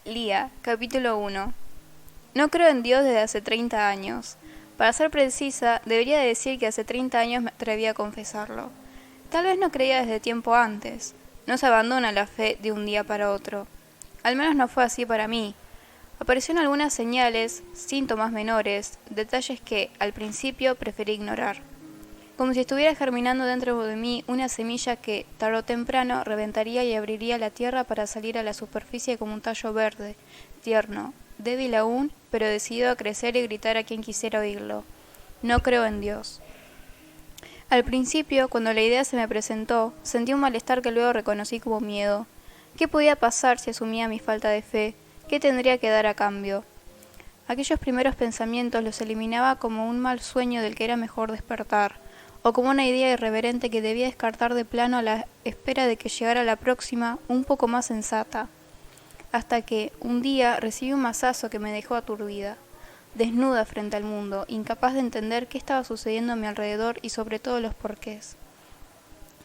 Lía, capítulo 1. No creo en Dios desde hace 30 años. Para ser precisa, debería decir que hace 30 años me atreví a confesarlo. Tal vez no creía desde tiempo antes. No se abandona la fe de un día para otro. Al menos no fue así para mí. Aparecieron algunas señales, síntomas menores, detalles que, al principio, preferí ignorar. Como si estuviera germinando dentro de mí una semilla que, tarde o temprano, reventaría y abriría la tierra para salir a la superficie como un tallo verde, tierno, débil aún, pero decidido a crecer y gritar a quien quisiera oírlo. No creo en Dios. Al principio, cuando la idea se me presentó, sentí un malestar que luego reconocí como miedo. ¿Qué podía pasar si asumía mi falta de fe? ¿Qué tendría que dar a cambio? Aquellos primeros pensamientos los eliminaba como un mal sueño del que era mejor despertar, o como una idea irreverente que debía descartar de plano a la espera de que llegara la próxima, un poco más sensata. Hasta que, un día, recibí un mazazo que me dejó aturdida, desnuda frente al mundo, incapaz de entender qué estaba sucediendo a mi alrededor y sobre todo los porqués.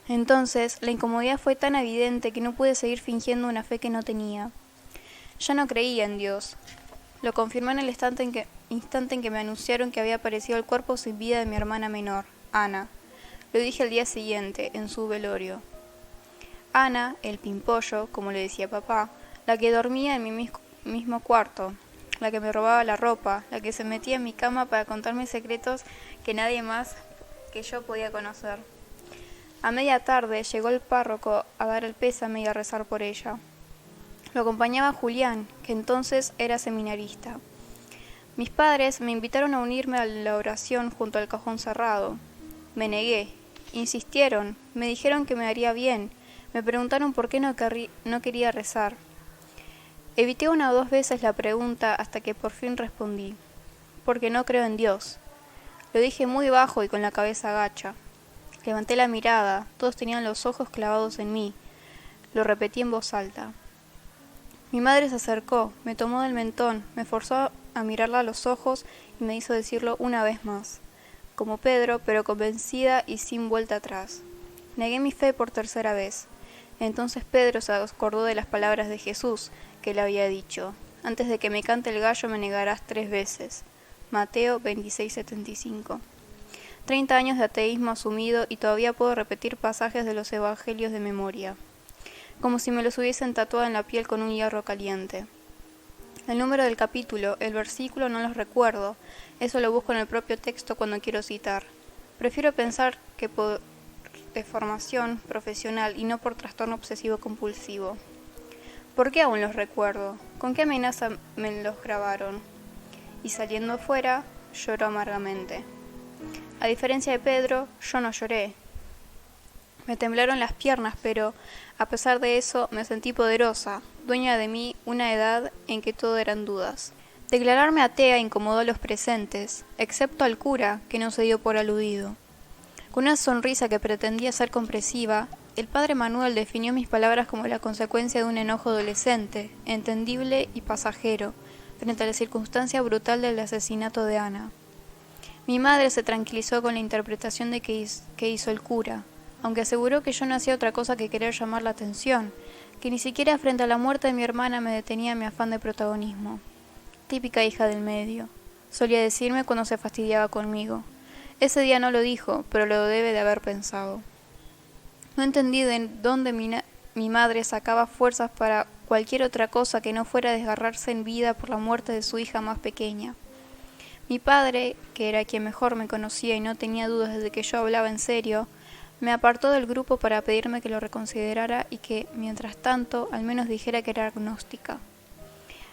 Entonces, la incomodidad fue tan evidente que no pude seguir fingiendo una fe que no tenía. Ya no creía en Dios. Lo confirmé en el instante en que me anunciaron que había aparecido el cuerpo sin vida de mi hermana menor, Ana. Lo dije al día siguiente, en su velorio. Ana, el pimpollo, como le decía papá, la que dormía en mi mismo cuarto, la que me robaba la ropa, la que se metía en mi cama para contarme secretos que nadie más que yo podía conocer. A media tarde llegó el párroco a dar el pésame y a rezar por ella. Lo acompañaba Julián, que entonces era seminarista. Mis padres me invitaron a unirme a la oración junto al cajón cerrado. Me negué. Insistieron, me dijeron que me haría bien, me preguntaron por qué no quería rezar. Evité una o dos veces la pregunta hasta que por fin respondí. Porque no creo en Dios. Lo dije muy bajo y con la cabeza gacha. Levanté la mirada, todos tenían los ojos clavados en mí. Lo repetí en voz alta. Mi madre se acercó, me tomó del mentón, me forzó a mirarla a los ojos y me hizo decirlo una vez más, como Pedro, pero convencida y sin vuelta atrás. Negué mi fe por tercera vez. Entonces Pedro se acordó de las palabras de Jesús que le había dicho: antes de que me cante el gallo me negarás 3 veces. Mateo 26:75. 30 años de ateísmo asumido y todavía puedo repetir pasajes de los evangelios de memoria, como si me los hubiesen tatuado en la piel con un hierro caliente. El número del capítulo, el versículo no los recuerdo, eso lo busco en el propio texto cuando quiero citar. Prefiero pensar que por deformación profesional y no por trastorno obsesivo compulsivo. ¿Por qué aún los recuerdo? ¿Con qué amenaza me los grabaron? Y saliendo fuera, lloró amargamente. A diferencia de Pedro, yo no lloré. Me temblaron las piernas, pero, a pesar de eso, me sentí poderosa, dueña de mí, una edad en que todo eran dudas. Declararme atea incomodó a los presentes, excepto al cura, que no se dio por aludido. Con una sonrisa que pretendía ser compresiva, el padre Manuel definió mis palabras como la consecuencia de un enojo adolescente, entendible y pasajero, frente a la circunstancia brutal del asesinato de Ana. Mi madre se tranquilizó con la interpretación de que hizo el cura, aunque aseguró que yo no hacía otra cosa que querer llamar la atención, que ni siquiera frente a la muerte de mi hermana me detenía mi afán de protagonismo. Típica hija del medio, solía decirme cuando se fastidiaba conmigo. Ese día no lo dijo, pero lo debe de haber pensado. No entendí de dónde mi madre sacaba fuerzas para cualquier otra cosa que no fuera desgarrarse en vida por la muerte de su hija más pequeña. Mi padre, que era quien mejor me conocía y no tenía dudas desde que yo hablaba en serio, me apartó del grupo para pedirme que lo reconsiderara y que, mientras tanto, al menos dijera que era agnóstica.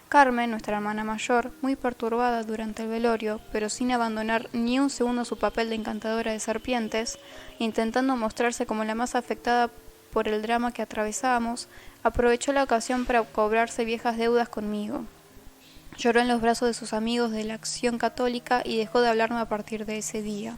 Carmen, nuestra hermana mayor, muy perturbada durante el velorio, pero sin abandonar ni un segundo su papel de encantadora de serpientes, intentando mostrarse como la más afectada por el drama que atravesábamos, aprovechó la ocasión para cobrarse viejas deudas conmigo. Lloró en los brazos de sus amigos de la Acción Católica y dejó de hablarme a partir de ese día.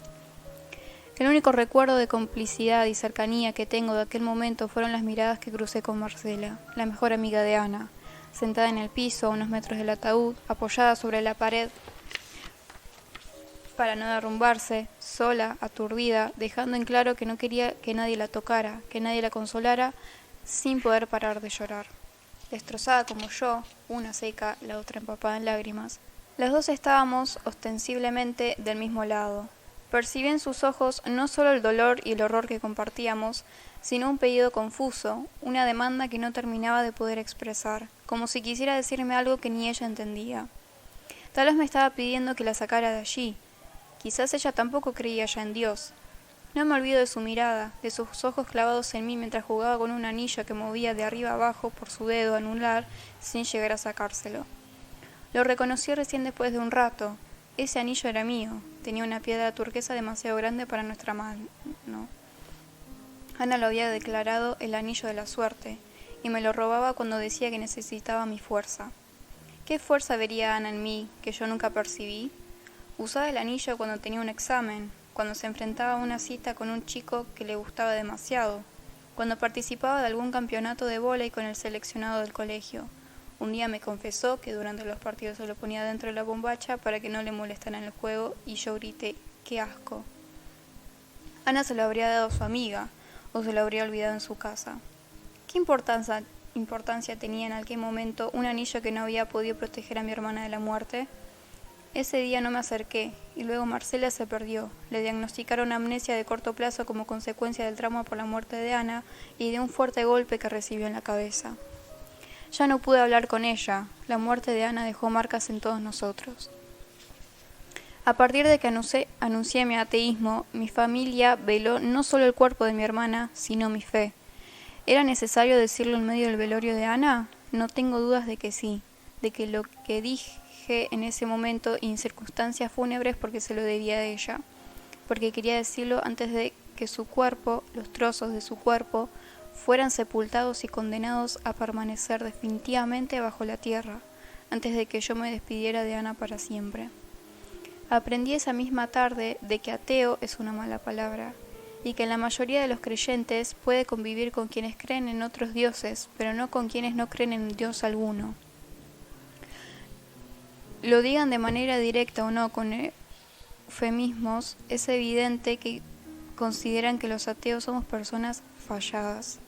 El único recuerdo de complicidad y cercanía que tengo de aquel momento fueron las miradas que crucé con Marcela, la mejor amiga de Ana, sentada en el piso a unos metros del ataúd, apoyada sobre la pared para no derrumbarse, sola, aturdida, dejando en claro que no quería que nadie la tocara, que nadie la consolara, sin poder parar de llorar. destrozada como yo, una seca, la otra empapada en lágrimas. Las dos estábamos, ostensiblemente, del mismo lado. Percibí en sus ojos no solo el dolor y el horror que compartíamos, sino un pedido confuso, una demanda que no terminaba de poder expresar, como si quisiera decirme algo que ni ella entendía. Tal vez me estaba pidiendo que la sacara de allí. Quizás ella tampoco creía ya en Dios. No me olvido de su mirada, de sus ojos clavados en mí mientras jugaba con un anillo que movía de arriba abajo por su dedo anular sin llegar a sacárselo. Lo reconocí recién después de un rato. Ese anillo era mío. Tenía una piedra turquesa demasiado grande para nuestra mano. Ana lo había declarado el anillo de la suerte, y me lo robaba cuando decía que necesitaba mi fuerza. ¿Qué fuerza vería Ana en mí, que yo nunca percibí? Usaba el anillo cuando tenía un examen, cuando se enfrentaba a una cita con un chico que le gustaba demasiado, cuando participaba de algún campeonato de vóley con el seleccionado del colegio. Un día me confesó que durante los partidos se lo ponía dentro de la bombacha para que no le molestara en el juego y yo grité, ¡qué asco! Ana se lo habría dado a su amiga, o se lo habría olvidado en su casa. ¿Qué importancia tenía en aquel momento un anillo que no había podido proteger a mi hermana de la muerte? Ese día no me acerqué, y luego Marcela se perdió. Le diagnosticaron amnesia de corto plazo como consecuencia del trauma por la muerte de Ana y de un fuerte golpe que recibió en la cabeza. Ya no pude hablar con ella. La muerte de Ana dejó marcas en todos nosotros. A partir de que anuncié mi ateísmo, mi familia veló no solo el cuerpo de mi hermana, sino mi fe. ¿Era necesario decirlo en medio del velorio de Ana? No tengo dudas de que sí, de que lo que dije en ese momento y en circunstancias fúnebres porque se lo debía a ella, porque quería decirlo antes de que su cuerpo, los trozos de su cuerpo, fueran sepultados y condenados a permanecer definitivamente bajo la tierra, antes de que yo me despidiera de Ana para siempre. Aprendí esa misma tarde de que ateo es una mala palabra, y que la mayoría de los creyentes puede convivir con quienes creen en otros dioses, pero no con quienes no creen en Dios alguno. Lo digan de manera directa o no, con eufemismos, es evidente que consideran que los ateos somos personas falladas.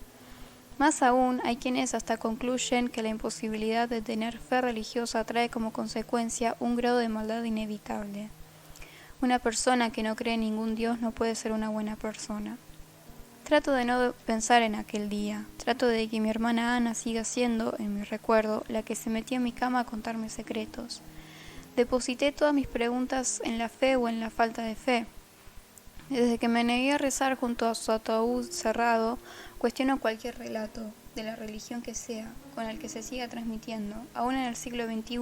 Más aún, hay quienes hasta concluyen que la imposibilidad de tener fe religiosa trae como consecuencia un grado de maldad inevitable. Una persona que no cree en ningún Dios no puede ser una buena persona. Trato de no pensar en aquel día. Trato de que mi hermana Ana siga siendo, en mi recuerdo, la que se metía en mi cama a contarme secretos. Deposité todas mis preguntas en la fe o en la falta de fe. Desde que me negué a rezar junto a su ataúd cerrado, cuestiono cualquier relato, de la religión que sea, con el que se siga transmitiendo, aún en el siglo XXI.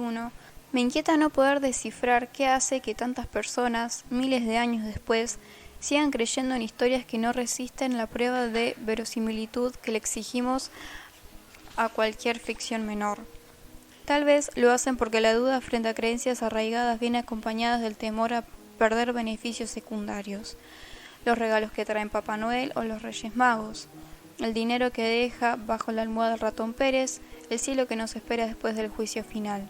Me inquieta no poder descifrar qué hace que tantas personas, miles de años después, sigan creyendo en historias que no resisten la prueba de verosimilitud que le exigimos a cualquier ficción menor. Tal vez lo hacen porque la duda frente a creencias arraigadas viene acompañada del temor a perder beneficios secundarios, los regalos que traen Papá Noel o los Reyes Magos, el dinero que deja bajo la almohada el ratón Pérez, el cielo que nos espera después del juicio final.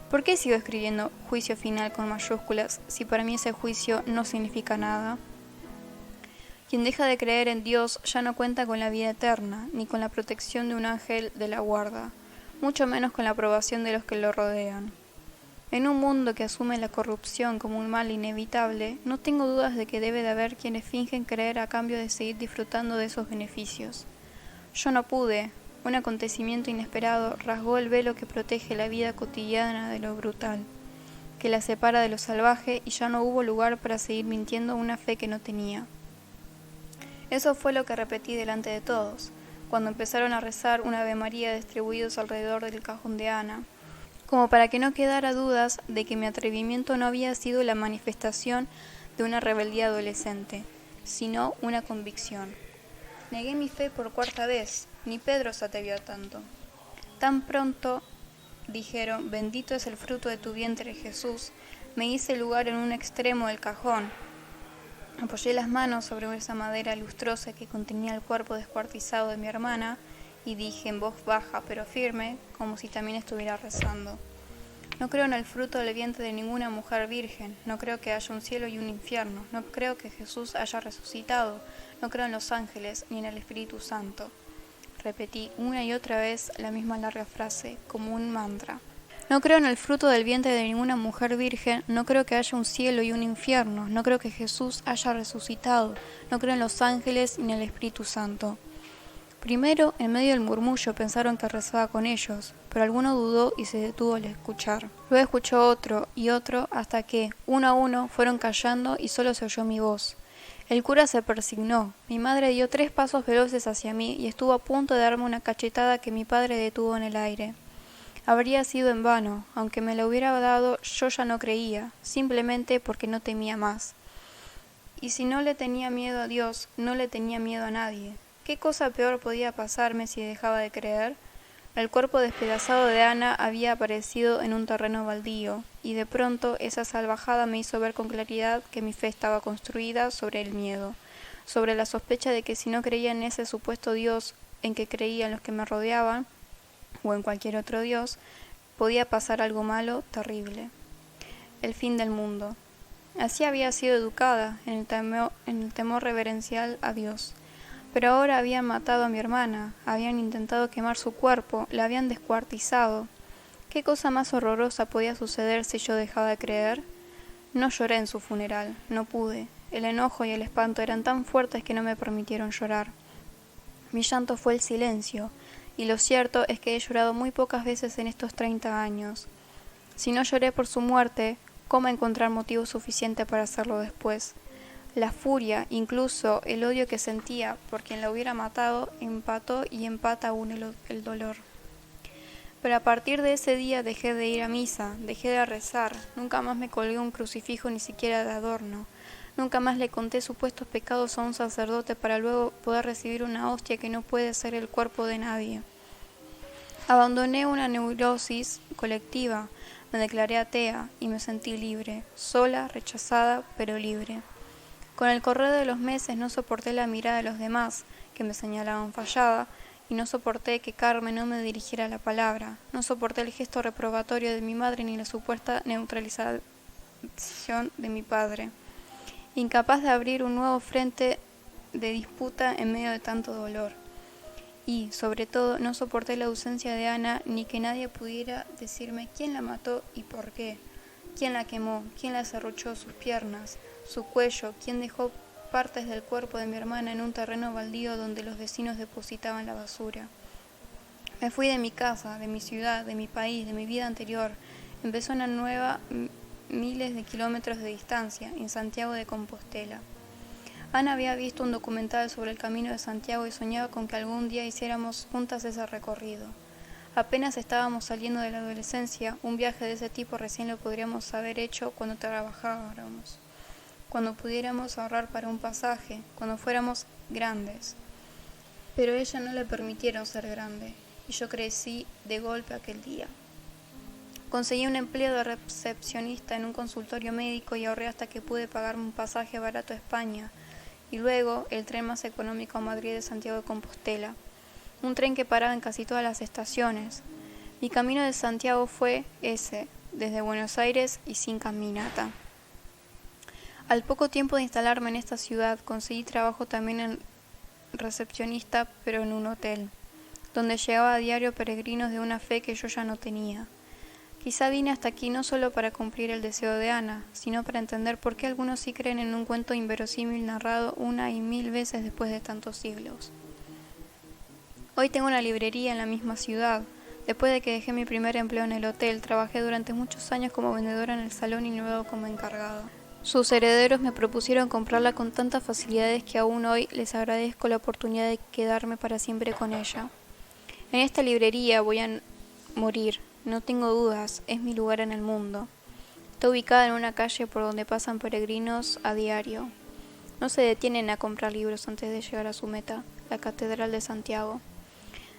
¿Por qué sigo escribiendo juicio final con mayúsculas si para mí ese juicio no significa nada? Quien deja de creer en Dios ya no cuenta con la vida eterna, ni con la protección de un ángel de la guarda, mucho menos con la aprobación de los que lo rodean. En un mundo que asume la corrupción como un mal inevitable, no tengo dudas de que debe de haber quienes fingen creer a cambio de seguir disfrutando de esos beneficios. Yo no pude. Un acontecimiento inesperado rasgó el velo que protege la vida cotidiana de lo brutal, que la separa de lo salvaje y ya no hubo lugar para seguir mintiendo una fe que no tenía. Eso fue lo que repetí delante de todos, cuando empezaron a rezar un Ave María distribuidos alrededor del cajón de Ana, como para que no quedara dudas de que mi atrevimiento no había sido la manifestación de una rebeldía adolescente, sino una convicción. Negué mi fe por cuarta vez, ni Pedro se atrevió a tanto. Tan pronto, dijeron, bendito es el fruto de tu vientre, Jesús, me hice lugar en un extremo del cajón. Apoyé las manos sobre esa madera lustrosa que contenía el cuerpo descuartizado de mi hermana y dije en voz baja pero firme, como si también estuviera rezando. No creo en el fruto del vientre de ninguna mujer virgen, no creo que haya un cielo y un infierno, no creo que Jesús haya resucitado, no creo en los ángeles ni en el Espíritu Santo. repetí una y otra vez la misma larga frase, como un mantra. No creo en el fruto del vientre de ninguna mujer virgen, no creo que haya un cielo y un infierno, no creo que Jesús haya resucitado, no creo en los ángeles ni en el Espíritu Santo. Primero, en medio del murmullo, pensaron que rezaba con ellos, pero alguno dudó y se detuvo al escuchar. Luego escuchó otro y otro, hasta que, uno a uno, fueron callando y solo se oyó mi voz. El cura se persignó, mi madre dio 3 pasos veloces hacia mí y estuvo a punto de darme una cachetada que mi padre detuvo en el aire. Habría sido en vano, aunque me la hubiera dado, yo ya no creía, simplemente porque no temía más. Y si no le tenía miedo a Dios, no le tenía miedo a nadie. ¿Qué cosa peor podía pasarme si dejaba de creer? El cuerpo despedazado de Ana había aparecido en un terreno baldío, y de pronto esa salvajada me hizo ver con claridad que mi fe estaba construida sobre el miedo, sobre la sospecha de que si no creía en ese supuesto Dios en que creían los que me rodeaban, o en cualquier otro Dios, podía pasar algo malo, terrible. El fin del mundo. Así había sido educada, en el temor reverencial a Dios. Pero ahora habían matado a mi hermana, habían intentado quemar su cuerpo, la habían descuartizado. ¿Qué cosa más horrorosa podía suceder si yo dejaba de creer? No lloré en su funeral, no pude. El enojo y el espanto eran tan fuertes que no me permitieron llorar. Mi llanto fue el silencio, y lo cierto es que he llorado muy pocas veces en estos 30 años. Si no lloré por su muerte, ¿cómo encontrar motivo suficiente para hacerlo después? La furia, incluso el odio que sentía por quien la hubiera matado, empató y empata aún el dolor. Pero a partir de ese día dejé de ir a misa, dejé de rezar, nunca más me colgué un crucifijo ni siquiera de adorno, nunca más le conté supuestos pecados a un sacerdote para luego poder recibir una hostia que no puede ser el cuerpo de nadie. Abandoné una neurosis colectiva, me declaré atea y me sentí libre, sola, rechazada, pero libre. Con el correr de los meses no soporté la mirada de los demás, que me señalaban fallada, y no soporté que Carmen no me dirigiera la palabra, no soporté el gesto reprobatorio de mi madre ni la supuesta neutralización de mi padre. Incapaz de abrir un nuevo frente de disputa en medio de tanto dolor. Y, sobre todo, no soporté la ausencia de Ana ni que nadie pudiera decirme quién la mató y por qué, quién la quemó, quién la serruchó sus piernas, su cuello, quién dejó partes del cuerpo de mi hermana en un terreno baldío donde los vecinos depositaban la basura. Me fui de mi casa, de mi ciudad, de mi país, de mi vida anterior. Empezó una nueva miles de kilómetros de distancia, en Santiago de Compostela. Ana había visto un documental sobre el Camino de Santiago y soñaba con que algún día hiciéramos juntas ese recorrido. Apenas estábamos saliendo de la adolescencia, un viaje de ese tipo recién lo podríamos haber hecho cuando trabajábamos, cuando pudiéramos ahorrar para un pasaje, cuando fuéramos grandes. Pero a ella no le permitieron ser grande, y yo crecí de golpe aquel día. Conseguí un empleo de recepcionista en un consultorio médico y ahorré hasta que pude pagarme un pasaje barato a España, y luego el tren más económico a Madrid de Santiago de Compostela, un tren que paraba en casi todas las estaciones. Mi camino de Santiago fue ese, desde Buenos Aires y sin caminata. Al poco tiempo de instalarme en esta ciudad, conseguí trabajo también en recepcionista, pero en un hotel, donde llegaba a diario peregrinos de una fe que yo ya no tenía. Quizá vine hasta aquí no solo para cumplir el deseo de Ana, sino para entender por qué algunos sí creen en un cuento inverosímil narrado 1 y 1000 veces después de tantos siglos. Hoy tengo una librería en la misma ciudad. Después de que dejé mi primer empleo en el hotel, trabajé durante muchos años como vendedora en el salón y luego como encargada. Sus herederos me propusieron comprarla con tantas facilidades que aún hoy les agradezco la oportunidad de quedarme para siempre con ella. En esta librería voy a morir. No tengo dudas, es mi lugar en el mundo. Está ubicada en una calle por donde pasan peregrinos a diario. No se detienen a comprar libros antes de llegar a su meta, la Catedral de Santiago.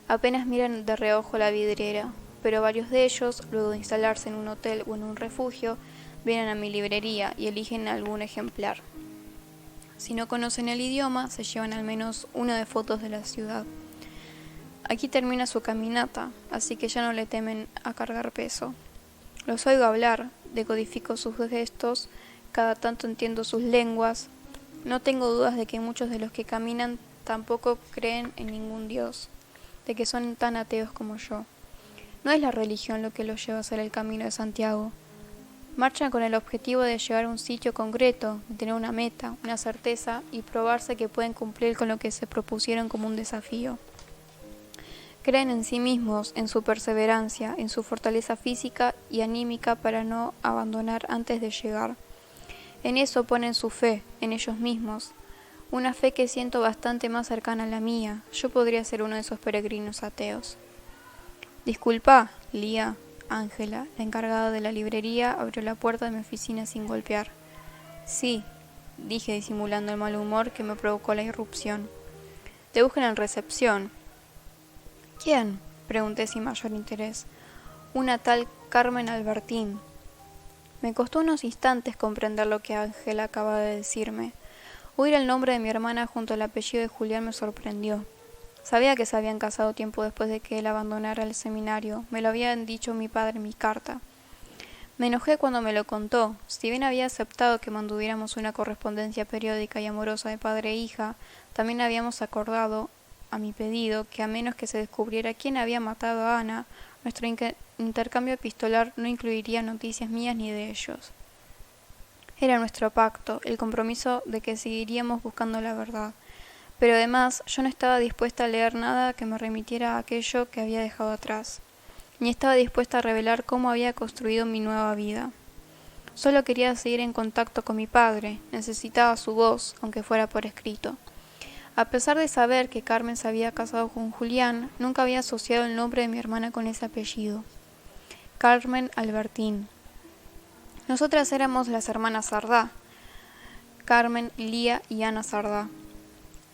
Apenas miran de reojo la vidriera, pero varios de ellos, luego de instalarse en un hotel o en un refugio, vienen a mi librería y eligen algún ejemplar. Si no conocen el idioma, se llevan al menos una de fotos de la ciudad. Aquí termina su caminata, así que ya no le temen a cargar peso. Los oigo hablar, decodifico sus gestos, cada tanto entiendo sus lenguas. No tengo dudas de que muchos de los que caminan tampoco creen en ningún dios. de que son tan ateos como yo. No es la religión lo que los lleva a hacer el camino de Santiago. Marchan con el objetivo de llegar a un sitio concreto, de tener una meta, una certeza y probarse que pueden cumplir con lo que se propusieron como un desafío. Creen en sí mismos, en su perseverancia, en su fortaleza física y anímica para no abandonar antes de llegar. En eso ponen su fe, en ellos mismos. Una fe que siento bastante más cercana a la mía. Yo podría ser uno de esos peregrinos ateos. Disculpa, Lía. Ángela, la encargada de la librería, abrió la puerta de mi oficina sin golpear. Sí, dije disimulando el mal humor que me provocó la irrupción. Te buscan en recepción. ¿Quién? Pregunté sin mayor interés. Una tal Carmen Albertín. Me costó unos instantes comprender lo que Ángela acababa de decirme. Oír el nombre de mi hermana junto al apellido de Julián me sorprendió. Sabía que se habían casado tiempo después de que él abandonara el seminario. Me lo habían dicho mi padre en mi carta. Me enojé cuando me lo contó. Si bien había aceptado que mantuviéramos una correspondencia periódica y amorosa de padre e hija, también habíamos acordado, a mi pedido, que a menos que se descubriera quién había matado a Ana, nuestro intercambio epistolar no incluiría noticias mías ni de ellos. Era nuestro pacto, el compromiso de que seguiríamos buscando la verdad. Pero además yo no estaba dispuesta a leer nada que me remitiera a aquello que había dejado atrás, ni estaba dispuesta a revelar cómo había construido mi nueva vida. Solo quería seguir en contacto con mi padre, necesitaba su voz, aunque fuera por escrito. A pesar de saber que Carmen se había casado con Julián, nunca había asociado el nombre de mi hermana con ese apellido. Carmen Albertín. Nosotras éramos las hermanas Sardá, Carmen, Lía y Ana Sardá.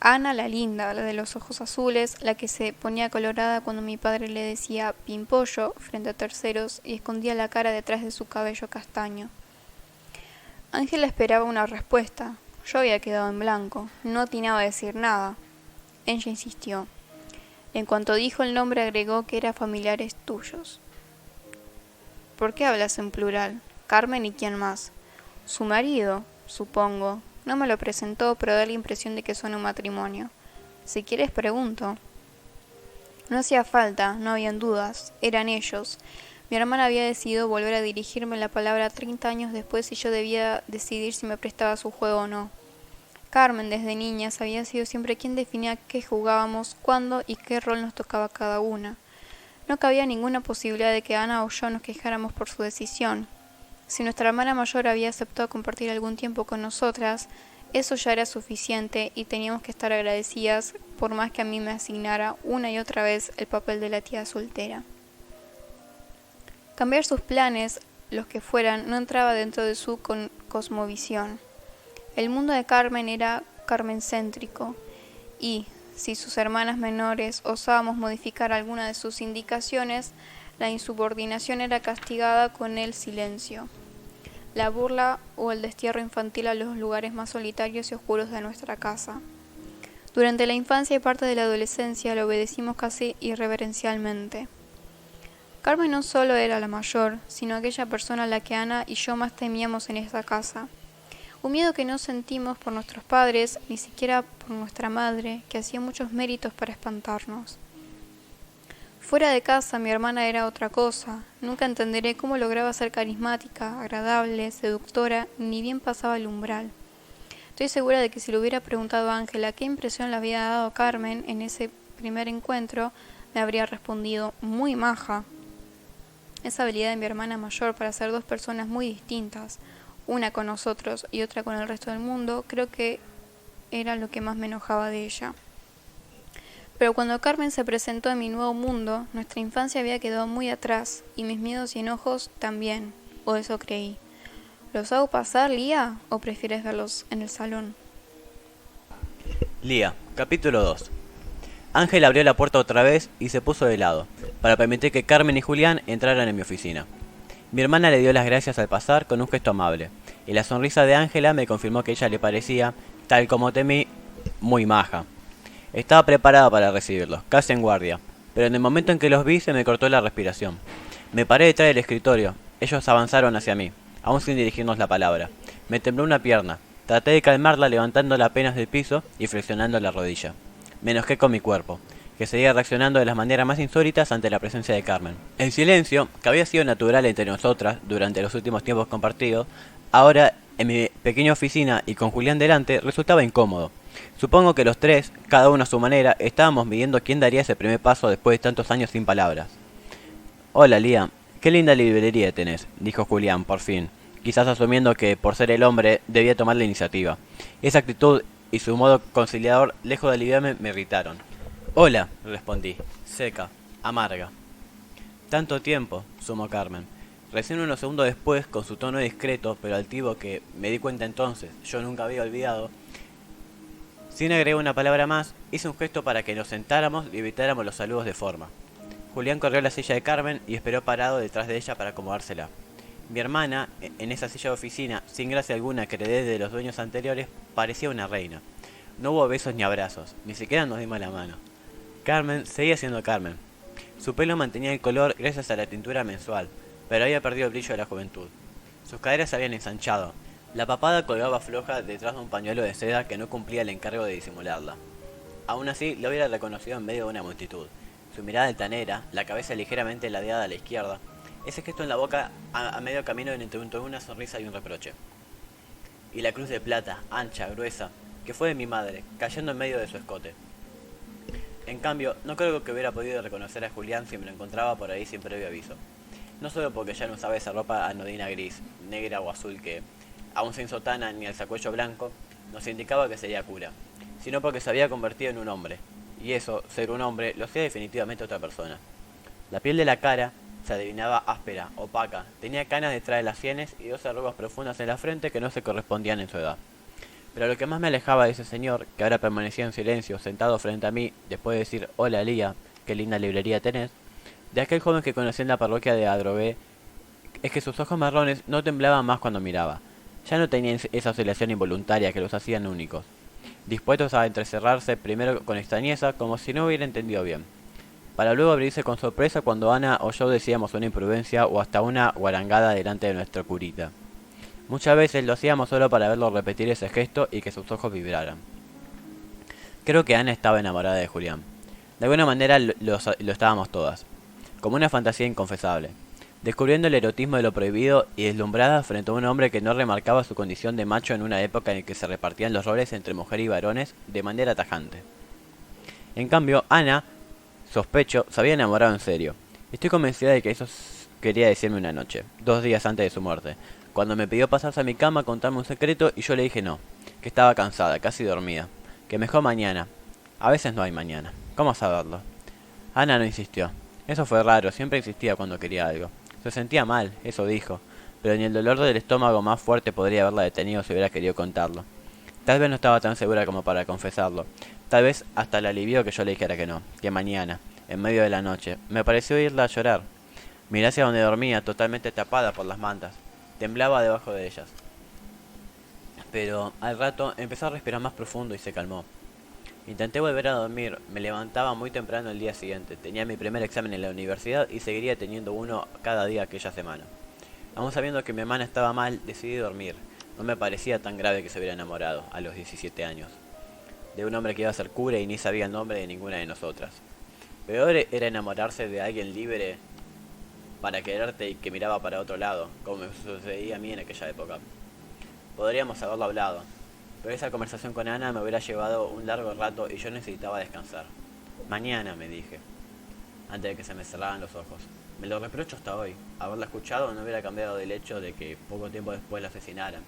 Ana la linda, la de los ojos azules, la que se ponía colorada cuando mi padre le decía pimpollo frente a terceros y escondía la cara detrás de su cabello castaño. Ángela esperaba una respuesta. Yo había quedado en blanco, no atinaba a decir nada. Ella insistió. En cuanto dijo el nombre agregó que eran familiares tuyos. ¿Por qué hablas en plural? Carmen y quién más. Su marido, supongo. No me lo presentó, pero da la impresión de que son un matrimonio. Si quieres pregunto. No hacía falta, no habían dudas, eran ellos. Mi hermana había decidido volver a dirigirme la palabra 30 años después y yo debía decidir si me prestaba a su juego o no. Carmen, desde niñas, había sido siempre quien definía qué jugábamos, cuándo y qué rol nos tocaba cada una. No cabía ninguna posibilidad de que Ana o yo nos quejáramos por su decisión. Si nuestra hermana mayor había aceptado compartir algún tiempo con nosotras, eso ya era suficiente y teníamos que estar agradecidas por más que a mí me asignara una y otra vez el papel de la tía soltera. Cambiar sus planes, los que fueran, no entraba dentro de su cosmovisión. El mundo de Carmen era carmencéntrico y, si sus hermanas menores osábamos modificar alguna de sus indicaciones, la insubordinación era castigada con el silencio, la burla o el destierro infantil a los lugares más solitarios y oscuros de nuestra casa. Durante la infancia y parte de la adolescencia lo obedecimos casi irreverencialmente. Carmen no solo era la mayor, sino aquella persona a la que Ana y yo más temíamos en esta casa. Un miedo que no sentimos por nuestros padres, ni siquiera por nuestra madre, que hacía muchos méritos para espantarnos. Fuera de casa mi hermana era otra cosa. Nunca entenderé cómo lograba ser carismática, agradable, seductora, ni bien pasaba el umbral. Estoy segura de que si le hubiera preguntado a Ángela qué impresión le había dado Carmen en ese primer encuentro, me habría respondido muy maja. Esa habilidad de mi hermana mayor para ser dos personas muy distintas, una con nosotros y otra con el resto del mundo, creo que era lo que más me enojaba de ella. Pero cuando Carmen se presentó en mi nuevo mundo, nuestra infancia había quedado muy atrás, y mis miedos y enojos también, o eso creí. ¿Los hago pasar, Lía, o prefieres verlos en el salón? Lía, capítulo 2. Ángel abrió la puerta otra vez y se puso de lado, para permitir que Carmen y Julián entraran en mi oficina. Mi hermana le dio las gracias al pasar con un gesto amable, y la sonrisa de Ángela me confirmó que ella le parecía, tal como temí, muy maja. Estaba preparada para recibirlos, casi en guardia, pero en el momento en que los vi se me cortó la respiración. Me paré detrás del escritorio, ellos avanzaron hacia mí, aún sin dirigirnos la palabra. Me tembló una pierna, traté de calmarla levantándola apenas del piso y flexionando la rodilla. Me enojé con mi cuerpo. que seguía reaccionando de las maneras más insólitas ante la presencia de Carmen. El silencio, que había sido natural entre nosotras durante los últimos tiempos compartidos, ahora en mi pequeña oficina y con Julián delante, resultaba incómodo. Supongo que los tres, cada uno a su manera, estábamos midiendo quién daría ese primer paso después de tantos años sin palabras. Hola, Lía, qué linda librería tenés, dijo Julián, por fin, quizás asumiendo que, por ser el hombre, debía tomar la iniciativa. Esa actitud y su modo conciliador, lejos de aliviarme, me irritaron. Hola, respondí, seca, amarga. Tanto tiempo, sumó Carmen. Recién unos segundos después, con su tono discreto pero altivo que, me di cuenta entonces, yo nunca había olvidado, sin agregar una palabra más, hice un gesto para que nos sentáramos y evitáramos los saludos de forma. Julián corrió a la silla de Carmen y esperó parado detrás de ella para acomodársela. Mi hermana, en esa silla de oficina, sin gracia alguna que heredé de los dueños anteriores, parecía una reina. No hubo besos ni abrazos, ni siquiera nos dimos la mano. Carmen seguía siendo Carmen. Su pelo mantenía el color gracias a la tintura mensual, pero había perdido el brillo de la juventud. Sus caderas se habían ensanchado. La papada colgaba floja detrás de un pañuelo de seda que no cumplía el encargo de disimularla. Aún así, lo hubiera reconocido en medio de una multitud. Su mirada altanera, la cabeza ligeramente ladeada a la izquierda, ese gesto en la boca a medio camino entre una sonrisa y un reproche. Y la cruz de plata, ancha, gruesa, que fue de mi madre, cayendo en medio de su escote. En cambio, no creo que hubiera podido reconocer a Julián si me lo encontraba por ahí sin previo aviso. No solo porque ya no usaba esa ropa anodina gris, negra o azul que, aún sin sotana ni el sacuello blanco, nos indicaba que sería cura, sino porque se había convertido en un hombre, y eso, ser un hombre, lo hacía definitivamente otra persona. La piel de la cara se adivinaba áspera, opaca, tenía canas detrás de las sienes y dos arrugas profundas en la frente que no se correspondían en su edad. Pero lo que más me alejaba de ese señor, que ahora permanecía en silencio, sentado frente a mí, después de decir, hola Lía, qué linda librería tenés, de aquel joven que conocí en la parroquia de Adrogué, es que sus ojos marrones no temblaban más cuando miraba. Ya no tenían esa oscilación involuntaria que los hacían únicos, dispuestos a entrecerrarse primero con extrañeza, como si no hubiera entendido bien, para luego abrirse con sorpresa cuando Ana o yo decíamos una imprudencia o hasta una guarangada delante de nuestra curita. Muchas veces lo hacíamos solo para verlo repetir ese gesto y que sus ojos vibraran. Creo que Ana estaba enamorada de Julián. De alguna manera lo estábamos todas, como una fantasía inconfesable, descubriendo el erotismo de lo prohibido y deslumbrada frente a un hombre que no remarcaba su condición de macho en una época en que se repartían los roles entre mujer y varones de manera tajante. En cambio, Ana, sospecho, se había enamorado en serio. Estoy convencida de que eso quería decirme una noche, 2 días antes de su muerte, cuando me pidió pasarse a mi cama a contarme un secreto y yo le dije no, que estaba cansada, casi dormida, que mejor mañana. A veces no hay mañana. ¿Cómo saberlo? Ana no insistió. Eso fue raro, siempre insistía cuando quería algo. Se sentía mal, eso dijo, pero ni el dolor del estómago más fuerte podría haberla detenido si hubiera querido contarlo. Tal vez no estaba tan segura como para confesarlo. Tal vez hasta le alivió que yo le dijera que no, que mañana, en medio de la noche. Me pareció oírla llorar. Miré hacia donde dormía, totalmente tapada por las mantas. Temblaba debajo de ellas. Pero al rato empezó a respirar más profundo y se calmó. Intenté volver a dormir, me levantaba muy temprano el día siguiente, tenía mi primer examen en la universidad y seguiría teniendo uno cada día aquella semana. Aún sabiendo que mi hermana estaba mal, decidí dormir. No me parecía tan grave que se hubiera enamorado, a los 17 años, de un hombre que iba a ser cura y ni sabía el nombre de ninguna de nosotras. Peor era enamorarse de alguien libre para quererte y que miraba para otro lado, como me sucedía a mí en aquella época. Podríamos haberlo hablado, pero esa conversación con Ana me hubiera llevado un largo rato y yo necesitaba descansar. Mañana, me dije, antes de que se me cerraran los ojos. Me lo reprocho hasta hoy. Haberla escuchado no hubiera cambiado del hecho de que poco tiempo después la asesinaran,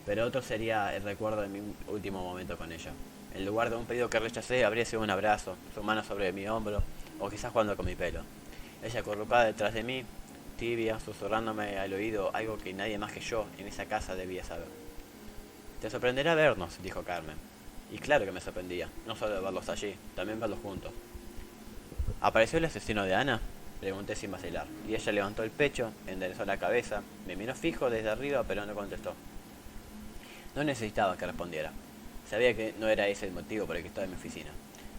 pero otro sería el recuerdo de mi último momento con ella. En lugar de un pedido que rechacé, habría sido un abrazo, su mano sobre mi hombro, o quizás jugando con mi pelo. Ella acurrucada detrás de mí, tibia, susurrándome al oído algo que nadie más que yo en esa casa debía saber. Te sorprenderá vernos, dijo Carmen. Y claro que me sorprendía, no solo verlos allí, también verlos juntos. ¿Apareció el asesino de Ana? Pregunté sin vacilar, y ella levantó el pecho, enderezó la cabeza, me miró fijo desde arriba pero no contestó. No necesitaba que respondiera. Sabía que no era ese el motivo por el que estaba en mi oficina.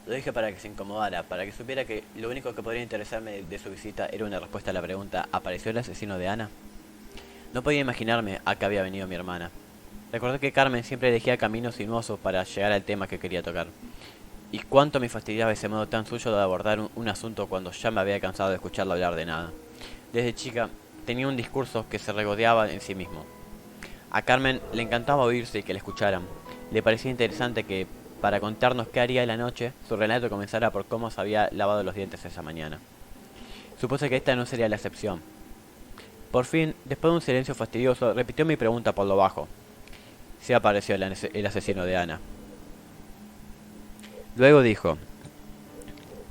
Lo dije para que se incomodara, para que supiera que lo único que podría interesarme de su visita era una respuesta a la pregunta ¿apareció el asesino de Ana? No podía imaginarme a qué había venido mi hermana. Recordé que Carmen siempre elegía caminos sinuosos para llegar al tema que quería tocar. Y cuánto me fastidiaba ese modo tan suyo de abordar un asunto cuando ya me había cansado de escucharlo hablar de nada. Desde chica tenía un discurso que se regodeaba en sí mismo. A Carmen le encantaba oírse y que le escucharan. Le parecía interesante que, para contarnos qué haría en la noche, su relato comenzara por cómo se había lavado los dientes esa mañana. Supuse que esta no sería la excepción. Por fin, después de un silencio fastidioso, repitió mi pregunta por lo bajo. Si apareció el asesino de Ana. Luego dijo: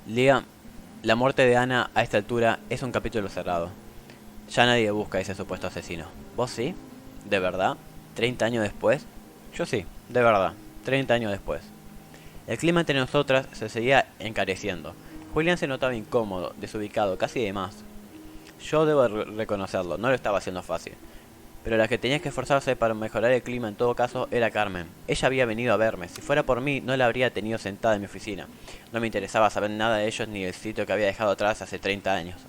Lía, la muerte de Ana a esta altura es un capítulo cerrado. Ya nadie busca a ese supuesto asesino. ¿Vos sí? ¿De verdad? ¿30 años después? Yo sí, de verdad, 30 años después. El clima entre nosotras se seguía encareciendo. Julián se notaba incómodo, desubicado, casi de más. Yo debo reconocerlo, no lo estaba haciendo fácil. Pero la que tenía que esforzarse para mejorar el clima en todo caso era Carmen. Ella había venido a verme. Si fuera por mí, no la habría tenido sentada en mi oficina. No me interesaba saber nada de ellos ni del sitio que había dejado atrás hace 30 años.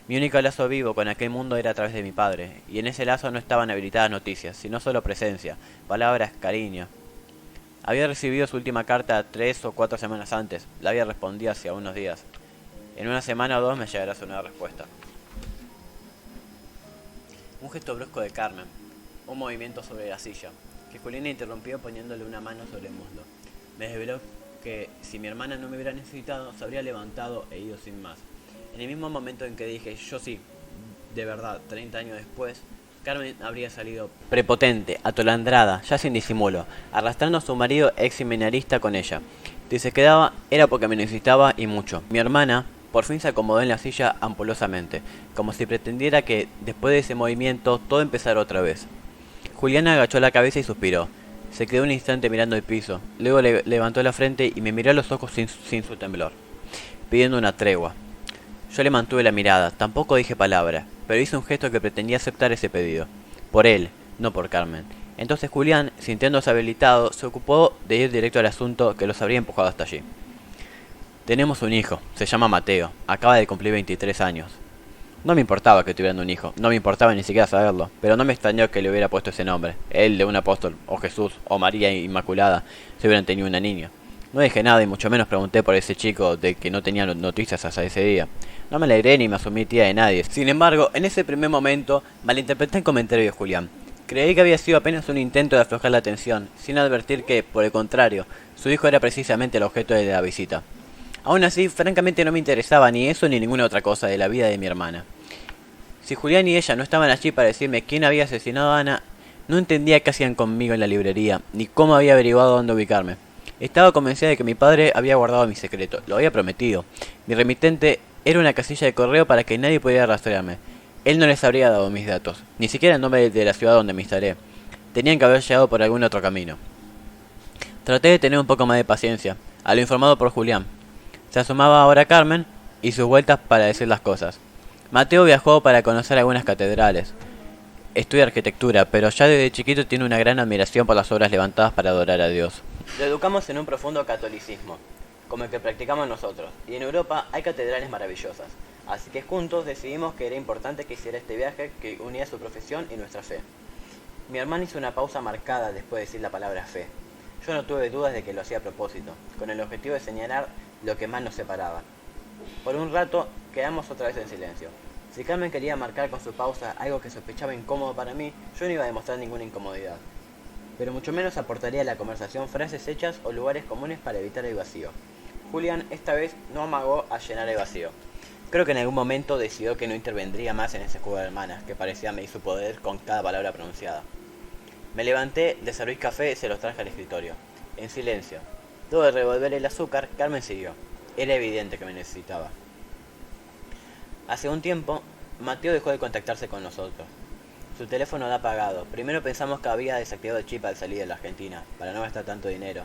Mi único lazo vivo con aquel mundo era a través de mi padre, y en ese lazo no estaban habilitadas noticias, sino solo presencia, palabras, cariño. Había recibido su última carta 3 o 4 semanas antes, la había respondido hacia unos días. En una semana o dos me llegará su nueva respuesta. Un gesto brusco de Carmen, un movimiento sobre la silla, que Juliana interrumpió poniéndole una mano sobre el muslo. Me desveló que, si mi hermana no me hubiera necesitado, se habría levantado e ido sin más. En el mismo momento en que dije yo sí, de verdad, 30 años después, Carmen habría salido prepotente, atolandrada, ya sin disimulo, arrastrando a su marido ex seminarista con ella. Si se quedaba era porque me necesitaba y mucho. Mi hermana por fin se acomodó en la silla ampulosamente, como si pretendiera que, después de ese movimiento, todo empezara otra vez. Juliana agachó la cabeza y suspiró. Se quedó un instante mirando el piso, luego levantó la frente y me miró a los ojos sin su temblor, pidiendo una tregua. Yo le mantuve la mirada, tampoco dije palabra, pero hice un gesto que pretendía aceptar ese pedido. Por él, no por Carmen. Entonces Julián, sintiéndose habilitado, se ocupó de ir directo al asunto que los habría empujado hasta allí. Tenemos un hijo, se llama Mateo, acaba de cumplir 23 años. No me importaba que tuvieran un hijo, no me importaba ni siquiera saberlo, pero no me extrañó que le hubiera puesto ese nombre, él de un apóstol, o Jesús, o María Inmaculada, si hubieran tenido una niña. No dije nada y mucho menos pregunté por ese chico de que no tenía noticias hasta ese día. No me alegré ni me asumí tía de nadie. Sin embargo, en ese primer momento, malinterpreté el comentario de Julián. Creí que había sido apenas un intento de aflojar la tensión, sin advertir que, por el contrario, su hijo era precisamente el objeto de la visita. Aún así, francamente no me interesaba ni eso ni ninguna otra cosa de la vida de mi hermana. Si Julián y ella no estaban allí para decirme quién había asesinado a Ana, no entendía qué hacían conmigo en la librería, ni cómo había averiguado dónde ubicarme. Estaba convencida de que mi padre había guardado mi secreto, lo había prometido. Mi remitente era una casilla de correo para que nadie pudiera rastrearme. Él no les habría dado mis datos, ni siquiera el nombre de la ciudad donde me instalé. Tenían que haber llegado por algún otro camino. Traté de tener un poco más de paciencia, a lo informado por Julián. Se asomaba ahora Carmen y sus vueltas para decir las cosas. Mateo viajó para conocer algunas catedrales. Estudia arquitectura, pero ya desde chiquito tiene una gran admiración por las obras levantadas para adorar a Dios. Lo educamos en un profundo catolicismo, como el que practicamos nosotros, y en Europa hay catedrales maravillosas, así que juntos decidimos que era importante que hiciera este viaje que unía su profesión y nuestra fe. Mi hermana hizo una pausa marcada después de decir la palabra fe. Yo no tuve dudas de que lo hacía a propósito, con el objetivo de señalar lo que más nos separaba. Por un rato quedamos otra vez en silencio. Si Carmen quería marcar con su pausa algo que sospechaba incómodo para mí, yo no iba a demostrar ninguna incomodidad. Pero mucho menos aportaría a la conversación frases hechas o lugares comunes para evitar el vacío. Julián esta vez no amagó a llenar el vacío. Creo que en algún momento decidió que no intervendría más en ese juego de hermanas, que parecía medir su poder con cada palabra pronunciada. Me levanté, le serví café y se los traje al escritorio. En silencio. Luego de revolver el azúcar, Carmen siguió. Era evidente que me necesitaba. Hace un tiempo, Mateo dejó de contactarse con nosotros. Su teléfono da apagado. Primero pensamos que había desactivado el chip al salir de la Argentina, para no gastar tanto dinero,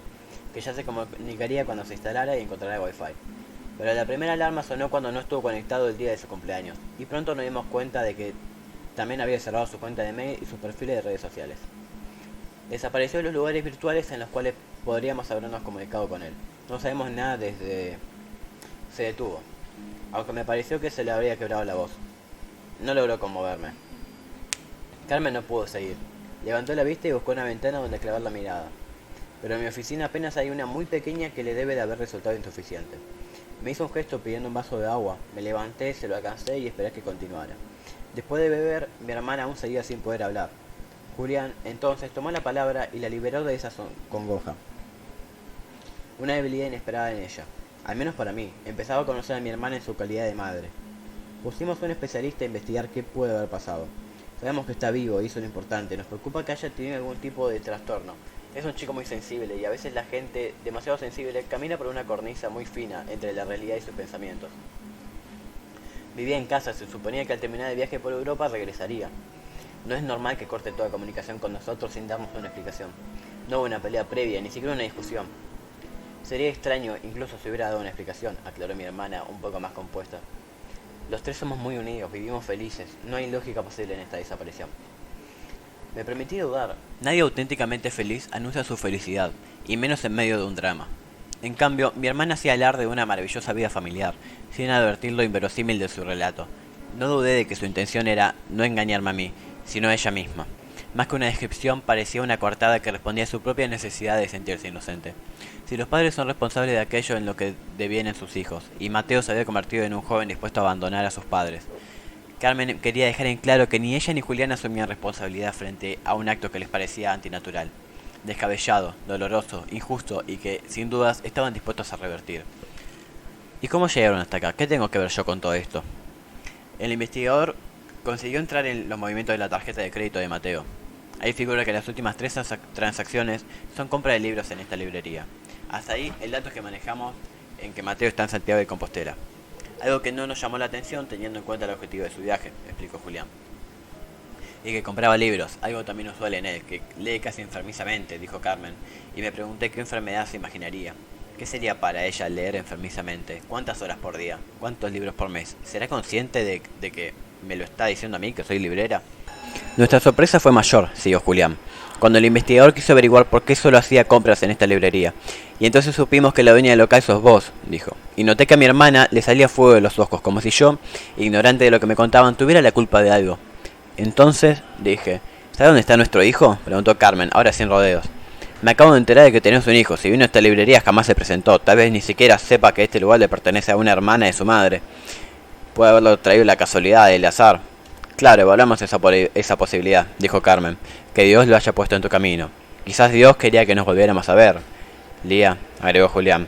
que ya se comunicaría cuando se instalara y encontrara el wifi. Pero la primera alarma sonó cuando no estuvo conectado el día de su cumpleaños, y pronto nos dimos cuenta de que también había cerrado su cuenta de mail y sus perfiles de redes sociales. Desapareció de los lugares virtuales en los cuales podríamos habernos comunicado con él. No sabemos nada desde... Se detuvo, aunque me pareció que se le habría quebrado la voz. No logró conmoverme. Carmen no pudo seguir. Levantó la vista y buscó una ventana donde clavar la mirada. pero en mi oficina apenas hay una muy pequeña que le debe de haber resultado insuficiente. Me hizo un gesto pidiendo un vaso de agua, me levanté, se lo alcancé y esperé que continuara. Después de beber, mi hermana aún seguía sin poder hablar. Julián, entonces, tomó la palabra y la liberó de esa congoja. Una debilidad inesperada en ella, al menos para mí. Empezaba a conocer a mi hermana en su calidad de madre. Pusimos a un especialista a investigar qué puede haber pasado. Sabemos que está vivo y eso es lo importante. Nos preocupa que haya tenido algún tipo de trastorno. Es un chico muy sensible y a veces la gente, demasiado sensible, camina por una cornisa muy fina entre la realidad y sus pensamientos. Vivía en casa, se suponía que al terminar el viaje por Europa regresaría. No es normal que corte toda comunicación con nosotros sin darnos una explicación. No hubo una pelea previa, ni siquiera una discusión. Sería extraño incluso si hubiera dado una explicación, aclaró mi hermana un poco más compuesta. Los tres somos muy unidos, vivimos felices, no hay lógica posible en esta desaparición. Me permití dudar. Nadie auténticamente feliz anuncia su felicidad, y menos en medio de un drama. En cambio, mi hermana hacía alarde de una maravillosa vida familiar, sin advertir lo inverosímil de su relato. No dudé de que su intención era no engañarme a mí, sino a ella misma. Más que una descripción, parecía una coartada que respondía a su propia necesidad de sentirse inocente. Si los padres son responsables de aquello en lo que devienen sus hijos, y Mateo se había convertido en un joven dispuesto a abandonar a sus padres, Carmen quería dejar en claro que ni ella ni Julián asumían responsabilidad frente a un acto que les parecía antinatural, descabellado, doloroso, injusto y que, sin dudas, estaban dispuestos a revertir. ¿Y cómo llegaron hasta acá? ¿Qué tengo que ver yo con todo esto? El investigador consiguió entrar en los movimientos de la tarjeta de crédito de Mateo. Ahí figura que las últimas 3 transacciones son compra de libros en esta librería. Hasta ahí el dato que manejamos en que Mateo está en Santiago de Compostela. Algo que no nos llamó la atención teniendo en cuenta el objetivo de su viaje, explicó Julián. Y que compraba libros, algo también usual en él, que lee casi enfermizamente, dijo Carmen, y me pregunté qué enfermedad se imaginaría. ¿Qué sería para ella leer enfermizamente? ¿Cuántas horas por día? ¿Cuántos libros por mes? ¿Será consciente de que me lo está diciendo a mí, que soy librera? Nuestra sorpresa fue mayor, siguió Julián, cuando el investigador quiso averiguar por qué solo hacía compras en esta librería. Y entonces supimos que la dueña del local sos vos, dijo. Y noté que a mi hermana le salía fuego de los ojos, como si yo, ignorante de lo que me contaban, tuviera la culpa de algo. Entonces, dije, ¿sabe dónde está nuestro hijo? Preguntó Carmen, ahora sin rodeos. Me acabo de enterar de que tenés un hijo. Si vino a esta librería jamás se presentó. Tal vez ni siquiera sepa que este lugar le pertenece a una hermana de su madre. Puede haberlo traído la casualidad, el azar. Claro, evaluamos esa posibilidad, dijo Carmen. Que Dios lo haya puesto en tu camino. Quizás Dios quería que nos volviéramos a ver. Lía, agregó Julián.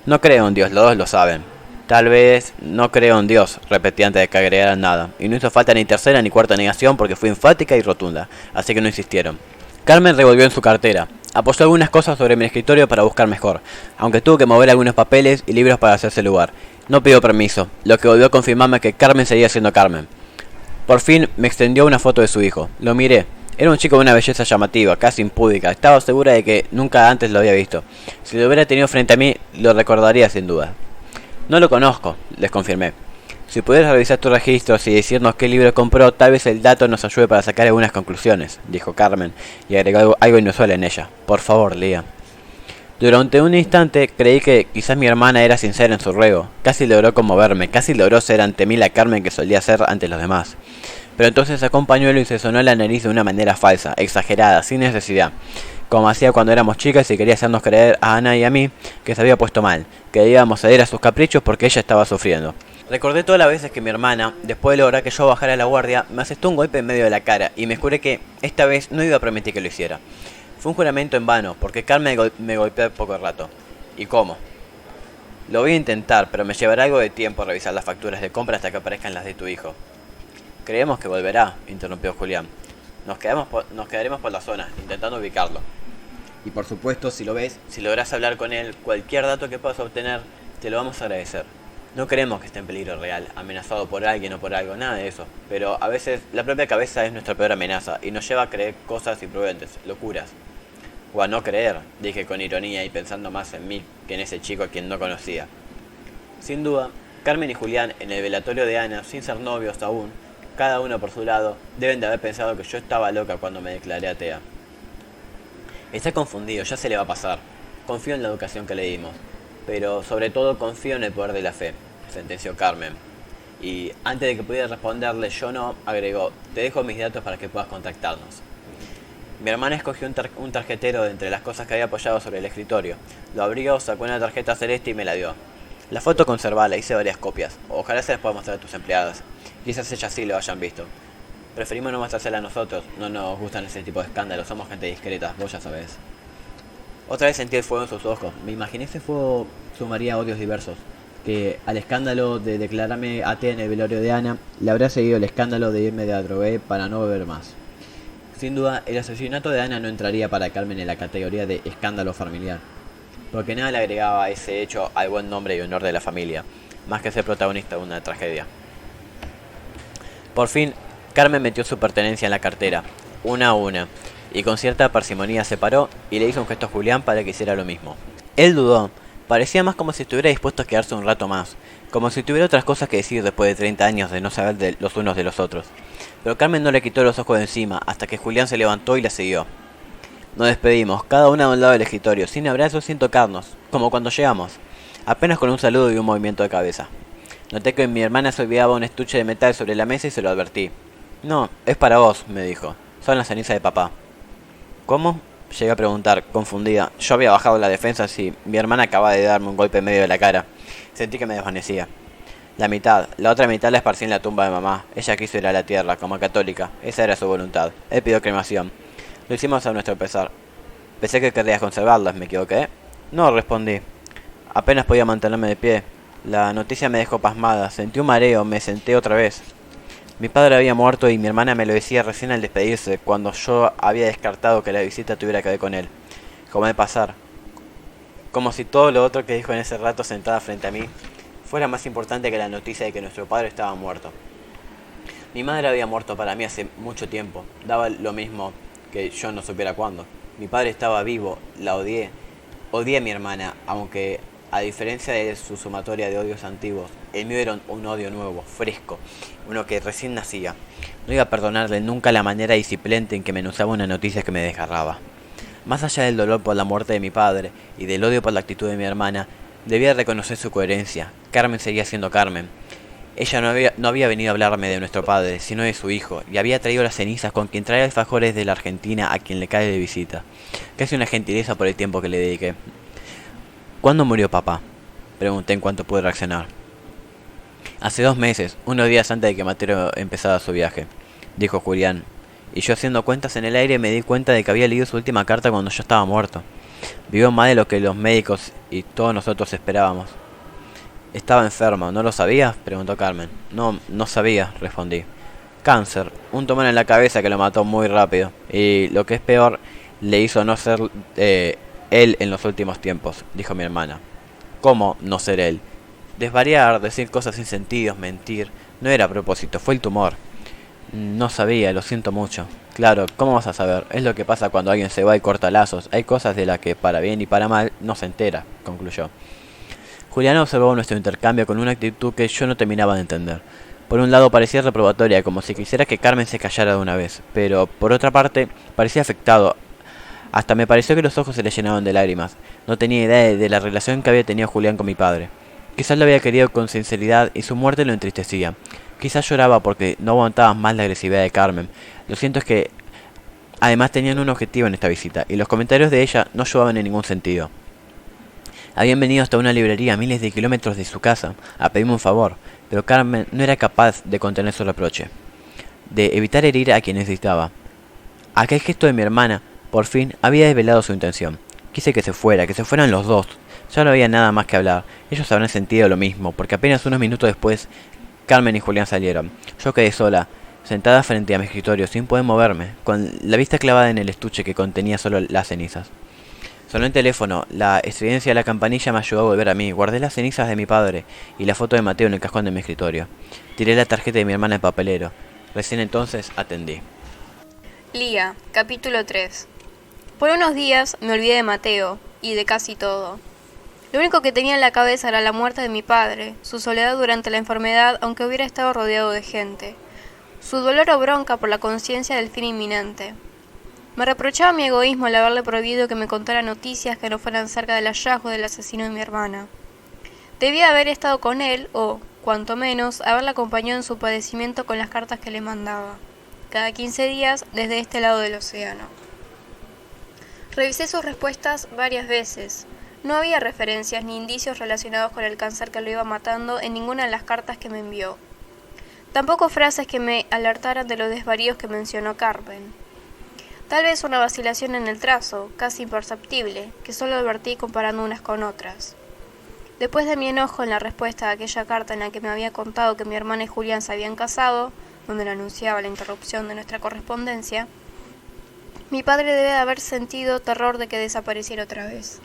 No creo en Dios, los dos lo saben. Tal vez no creo en Dios, repetí antes de que agregaran nada. Y no hizo falta ni tercera ni cuarta negación porque fue enfática y rotunda. Así que no insistieron. Carmen revolvió en su cartera. Apoyó algunas cosas sobre mi escritorio para buscar mejor, aunque tuvo que mover algunos papeles y libros para hacerse lugar. No pidió permiso, lo que volvió a confirmarme que Carmen seguía siendo Carmen. Por fin me extendió una foto de su hijo. Lo miré. Era un chico de una belleza llamativa, casi impúdica. Estaba segura de que nunca antes lo había visto. Si lo hubiera tenido frente a mí, lo recordaría sin duda. No lo conozco, les confirmé. Si pudieras revisar tus registros y decirnos qué libro compró, tal vez el dato nos ayude para sacar algunas conclusiones, dijo Carmen, y agregó algo inusual en ella. Por favor, Lía. Durante un instante creí que quizás mi hermana era sincera en su ruego. Casi logró conmoverme, casi logró ser ante mí la Carmen que solía ser ante los demás. Pero entonces sacó un pañuelo y se sonó la nariz de una manera falsa, exagerada, sin necesidad, como hacía cuando éramos chicas y quería hacernos creer a Ana y a mí que se había puesto mal, que debíamos ceder a sus caprichos porque ella estaba sufriendo. Recordé todas las veces que mi hermana, después de lograr que yo bajara la guardia, me asestó un golpe en medio de la cara y me juré que esta vez no iba a permitir que lo hiciera. Fue un juramento en vano, porque Carmen me golpeó poco rato. ¿Y cómo? Lo voy a intentar, pero me llevará algo de tiempo revisar las facturas de compra hasta que aparezcan las de tu hijo. Creemos que volverá, interrumpió Julián. Nos quedaremos por la zona, intentando ubicarlo. Y por supuesto, si lo ves, si logras hablar con él, cualquier dato que puedas obtener, te lo vamos a agradecer. No queremos que esté en peligro real, amenazado por alguien o por algo, nada de eso. Pero a veces la propia cabeza es nuestra peor amenaza y nos lleva a creer cosas imprudentes, locuras. O a no creer, dije con ironía y pensando más en mí que en ese chico a quien no conocía. Sin duda, Carmen y Julián, en el velatorio de Ana, sin ser novios aún, cada uno por su lado, deben de haber pensado que yo estaba loca cuando me declaré atea. Está confundido, ya se le va a pasar. Confío en la educación que le dimos, pero sobre todo confío en el poder de la fe, sentenció Carmen. Y antes de que pudiera responderle yo no, agregó, te dejo mis datos para que puedas contactarnos. Mi hermana escogió un tarjetero de entre las cosas que había apoyado sobre el escritorio. Lo abrió, sacó una tarjeta celeste y me la dio. La foto conservala, hice varias copias. Ojalá se las pueda mostrar a tus empleadas. Quizás ellas sí lo hayan visto. Preferimos no mostrársela a nosotros. No nos gustan ese tipo de escándalos. Somos gente discreta, vos ya sabés. Otra vez sentí el fuego en sus ojos. Me imaginé ese fuego sumaría odios diversos. Que al escándalo de declararme atea en el velorio de Ana, le habrá seguido el escándalo de irme de la drogué para no beber más. Sin duda, el asesinato de Ana no entraría para Carmen en la categoría de escándalo familiar, porque nada le agregaba ese hecho al buen nombre y honor de la familia, más que ser protagonista de una tragedia. Por fin, Carmen metió su pertenencia en la cartera, una a una, y con cierta parsimonía se paró y le hizo un gesto a Julián para que hiciera lo mismo. Él dudó, parecía más como si estuviera dispuesto a quedarse un rato más, como si tuviera otras cosas que decir después de 30 años de no saber de los unos de los otros. Pero Carmen no le quitó los ojos de encima, hasta que Julián se levantó y la siguió. Nos despedimos, cada una a un lado del escritorio, sin abrazos, sin tocarnos, como cuando llegamos, apenas con un saludo y un movimiento de cabeza. Noté que mi hermana se olvidaba un estuche de metal sobre la mesa y se lo advertí. No, es para vos, me dijo, son las cenizas de papá. ¿Cómo? Llegué a preguntar, confundida. Yo había bajado la defensa si mi hermana acababa de darme un golpe en medio de la cara. Sentí que me desvanecía. La otra mitad la esparcí en la tumba de mamá. Ella quiso ir a la tierra, como católica. Esa era su voluntad. Él pidió cremación. Lo hicimos a nuestro pesar. Pensé que querrías conservarlas, ¿me equivoqué? No, respondí. Apenas podía mantenerme de pie. La noticia me dejó pasmada. Sentí un mareo, me senté otra vez. Mi padre había muerto y mi hermana me lo decía recién al despedirse, cuando yo había descartado que la visita tuviera que ver con él. Como de pasar. Como si todo lo otro que dijo en ese rato sentada frente a mí fuera más importante que la noticia de que nuestro padre estaba muerto. Mi madre había muerto para mí hace mucho tiempo. Daba lo mismo que yo no supiera cuándo. Mi padre estaba vivo, la odié. Odié a mi hermana, aunque a diferencia de su sumatoria de odios antiguos, el mío era un odio nuevo, fresco, uno que recién nacía. No iba a perdonarle nunca la manera displicente en que me anunciaba una noticia que me desgarraba. Más allá del dolor por la muerte de mi padre y del odio por la actitud de mi hermana, debía reconocer su coherencia. Carmen seguía siendo Carmen. Ella no había venido a hablarme de nuestro padre, sino de su hijo, y había traído las cenizas con quien trae alfajores de la Argentina a quien le cae de visita. Casi una gentileza por el tiempo que le dediqué. ¿Cuándo murió papá?, pregunté en cuanto pude reaccionar. Hace 2 meses, unos días antes de que Mateo empezara su viaje, dijo Julián, y yo haciendo cuentas en el aire me di cuenta de que había leído su última carta cuando yo estaba muerto. Vivió más de lo que los médicos y todos nosotros esperábamos. ¿Estaba enfermo? ¿No lo sabías?, preguntó Carmen. No sabía, respondí. Cáncer, un tumor en la cabeza que lo mató muy rápido, y lo que es peor, le hizo no ser él en los últimos tiempos, dijo mi hermana. ¿Cómo no ser él? Desvariar, decir cosas sin sentido, mentir, no era a propósito, fue el tumor. No sabía, lo siento mucho. Claro, ¿cómo vas a saber? Es lo que pasa cuando alguien se va y corta lazos. Hay cosas de las que, para bien y para mal, no se entera, concluyó. Julián observó nuestro intercambio con una actitud que yo no terminaba de entender. Por un lado parecía reprobatoria, como si quisiera que Carmen se callara de una vez, pero por otra parte parecía afectado. Hasta me pareció que los ojos se le llenaban de lágrimas. No tenía idea de la relación que había tenido Julián con mi padre. Quizás lo había querido con sinceridad y su muerte lo entristecía. Quizás lloraba porque no aguantaba más la agresividad de Carmen. Lo cierto es que además tenían un objetivo en esta visita, y los comentarios de ella no ayudaban en ningún sentido. Habían venido hasta una librería a miles de kilómetros de su casa a pedirme un favor, pero Carmen no era capaz de contener su reproche, de evitar herir a quien necesitaba. Aquel gesto de mi hermana, por fin, había desvelado su intención. Quise que se fueran los dos. Ya no había nada más que hablar. Ellos habrán sentido lo mismo, porque apenas unos minutos después, Carmen y Julián salieron. Yo quedé sola, sentada frente a mi escritorio, sin poder moverme, con la vista clavada en el estuche que contenía solo las cenizas. Sonó el teléfono, la estridencia de la campanilla me ayudó a volver a mí. Guardé las cenizas de mi padre y la foto de Mateo en el cajón de mi escritorio. Tiré la tarjeta de mi hermana en el papelero. Recién entonces atendí. Lía, capítulo 3. Por unos días me olvidé de Mateo y de casi todo. Lo único que tenía en la cabeza era la muerte de mi padre, su soledad durante la enfermedad aunque hubiera estado rodeado de gente, su dolor o bronca por la conciencia del fin inminente. Me reprochaba mi egoísmo al haberle prohibido que me contara noticias que no fueran cerca del hallazgo del asesino de mi hermana. Debía haber estado con él o, cuanto menos, haberle acompañado en su padecimiento con las cartas que le mandaba, cada 15 días desde este lado del océano. Revisé sus respuestas varias veces. No había referencias ni indicios relacionados con el cáncer que lo iba matando en ninguna de las cartas que me envió. Tampoco frases que me alertaran de los desvaríos que mencionó Carmen. Tal vez una vacilación en el trazo, casi imperceptible, que solo advertí comparando unas con otras. Después de mi enojo en la respuesta a aquella carta en la que me había contado que mi hermana y Julián se habían casado, donde le anunciaba la interrupción de nuestra correspondencia, mi padre debe de haber sentido terror de que desapareciera otra vez.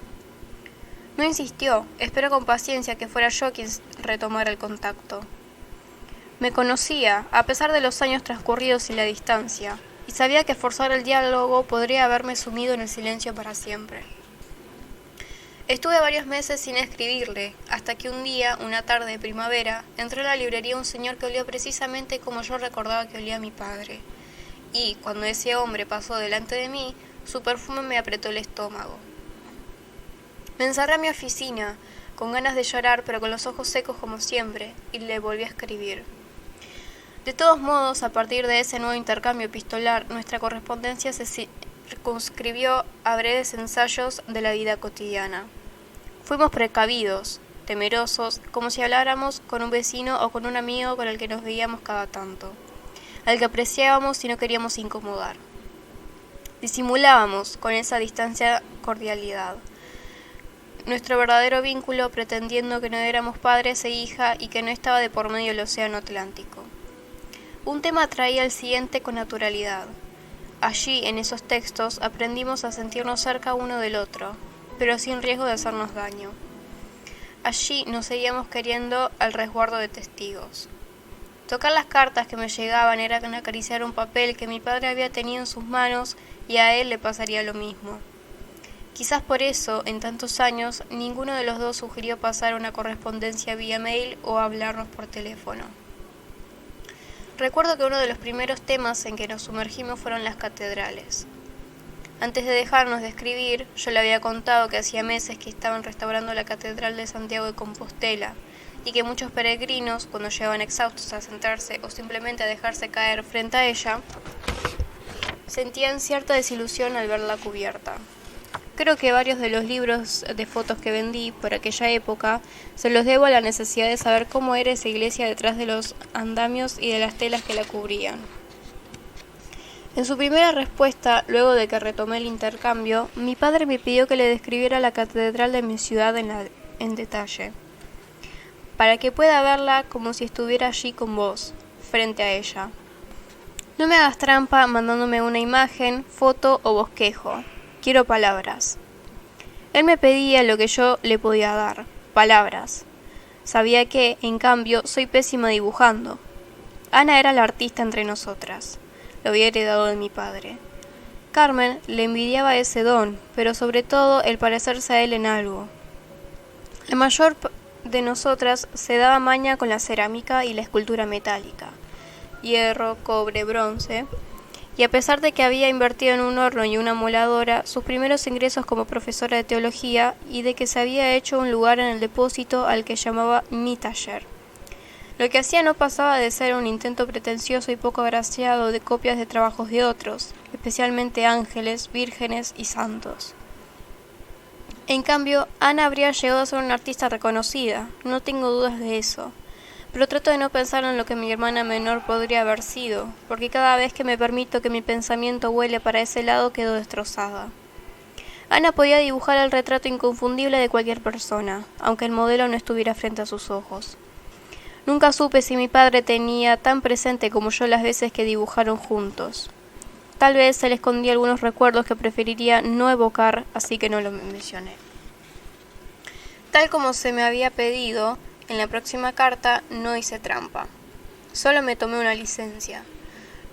No insistió, esperó con paciencia que fuera yo quien retomara el contacto. Me conocía, a pesar de los años transcurridos y la distancia, y sabía que forzar el diálogo podría haberme sumido en el silencio para siempre. Estuve varios meses sin escribirle, hasta que un día, una tarde de primavera, entró a la librería un señor que olía precisamente como yo recordaba que olía mi padre, y, cuando ese hombre pasó delante de mí, su perfume me apretó el estómago. Me encerré en mi oficina, con ganas de llorar pero con los ojos secos como siempre, y le volví a escribir. De todos modos, a partir de ese nuevo intercambio epistolar, nuestra correspondencia se circunscribió a breves ensayos de la vida cotidiana. Fuimos precavidos, temerosos, como si habláramos con un vecino o con un amigo con el que nos veíamos cada tanto, al que apreciábamos y no queríamos incomodar. Disimulábamos con esa distancia cordialidad nuestro verdadero vínculo, pretendiendo que no éramos padres e hija y que no estaba de por medio el océano Atlántico. Un tema atraía al siguiente con naturalidad. Allí, en esos textos, aprendimos a sentirnos cerca uno del otro, pero sin riesgo de hacernos daño. Allí nos seguíamos queriendo al resguardo de testigos. Tocar las cartas que me llegaban era acariciar un papel que mi padre había tenido en sus manos y a él le pasaría lo mismo. Quizás por eso, en tantos años, ninguno de los dos sugirió pasar una correspondencia vía mail o hablarnos por teléfono. Recuerdo que uno de los primeros temas en que nos sumergimos fueron las catedrales. Antes de dejarnos de escribir, yo le había contado que hacía meses que estaban restaurando la Catedral de Santiago de Compostela y que muchos peregrinos, cuando llegaban exhaustos a sentarse o simplemente a dejarse caer frente a ella, sentían cierta desilusión al verla cubierta. Creo que varios de los libros de fotos que vendí por aquella época se los debo a la necesidad de saber cómo era esa iglesia detrás de los andamios y de las telas que la cubrían. En su primera respuesta, luego de que retomé el intercambio, mi padre me pidió que le describiera la catedral de mi ciudad en detalle, para que pueda verla como si estuviera allí con vos, frente a ella. No me hagas trampa mandándome una imagen, foto o bosquejo. Quiero palabras. Él me pedía lo que yo le podía dar, palabras. Sabía que, en cambio, soy pésima dibujando. Ana era la artista entre nosotras. Lo había heredado de mi padre. Carmen le envidiaba ese don, pero sobre todo el parecerse a él en algo. La mayor de nosotras se daba maña con la cerámica y la escultura metálica, hierro, cobre, bronce, y a pesar de que había invertido en un horno y una moladora sus primeros ingresos como profesora de teología y de que se había hecho un lugar en el depósito al que llamaba mi taller. Lo que hacía no pasaba de ser un intento pretencioso y poco agraciado de copias de trabajos de otros, especialmente ángeles, vírgenes y santos. En cambio, Ana habría llegado a ser una artista reconocida, no tengo dudas de eso. Pero trato de no pensar en lo que mi hermana menor podría haber sido, porque cada vez que me permito que mi pensamiento vuele para ese lado quedo destrozada. Ana podía dibujar el retrato inconfundible de cualquier persona, aunque el modelo no estuviera frente a sus ojos. Nunca supe si mi padre tenía tan presente como yo las veces que dibujaron juntos. Tal vez se le escondía algunos recuerdos que preferiría no evocar, así que no lo mencioné. Tal como se me había pedido, en la próxima carta no hice trampa. Solo me tomé una licencia.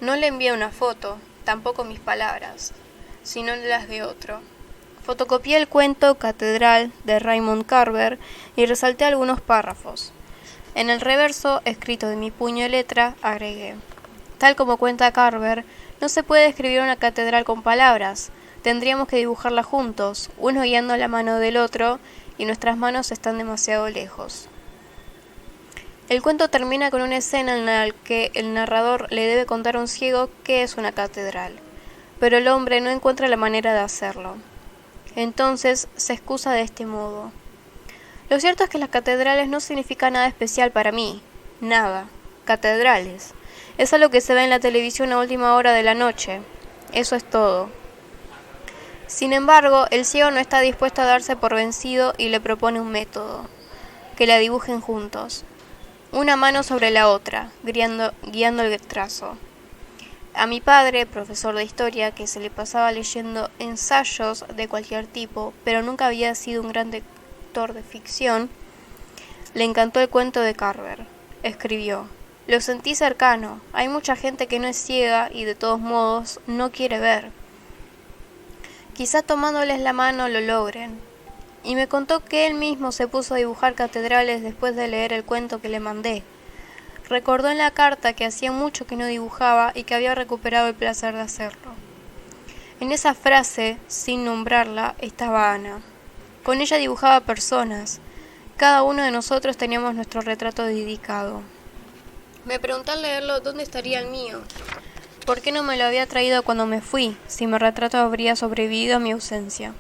No le envié una foto, tampoco mis palabras, sino las de otro. Fotocopié el cuento Catedral de Raymond Carver y resalté algunos párrafos. En el reverso, escrito de mi puño y letra, agregué: tal como cuenta Carver, no se puede escribir una catedral con palabras. Tendríamos que dibujarla juntos, uno guiando la mano del otro, y nuestras manos están demasiado lejos. El cuento termina con una escena en la que el narrador le debe contar a un ciego qué es una catedral, pero el hombre no encuentra la manera de hacerlo. Entonces se excusa de este modo. Lo cierto es que las catedrales no significan nada especial para mí. Nada. Catedrales. Es algo que se ve en la televisión a última hora de la noche. Eso es todo. Sin embargo, el ciego no está dispuesto a darse por vencido y le propone un método. Que la dibujen juntos. Una mano sobre la otra, guiando el trazo. A mi padre, profesor de historia, que se le pasaba leyendo ensayos de cualquier tipo, pero nunca había sido un gran lector de ficción, le encantó el cuento de Carver. Escribió: lo sentí cercano, hay mucha gente que no es ciega y de todos modos no quiere ver. Quizá tomándoles la mano lo logren. Y me contó que él mismo se puso a dibujar catedrales después de leer el cuento que le mandé. Recordó en la carta que hacía mucho que no dibujaba y que había recuperado el placer de hacerlo. En esa frase, sin nombrarla, estaba Ana. Con ella dibujaba personas. Cada uno de nosotros teníamos nuestro retrato dedicado. Me pregunté al leerlo dónde estaría el mío. ¿Por qué no me lo había traído cuando me fui, si mi retrato habría sobrevivido a mi ausencia?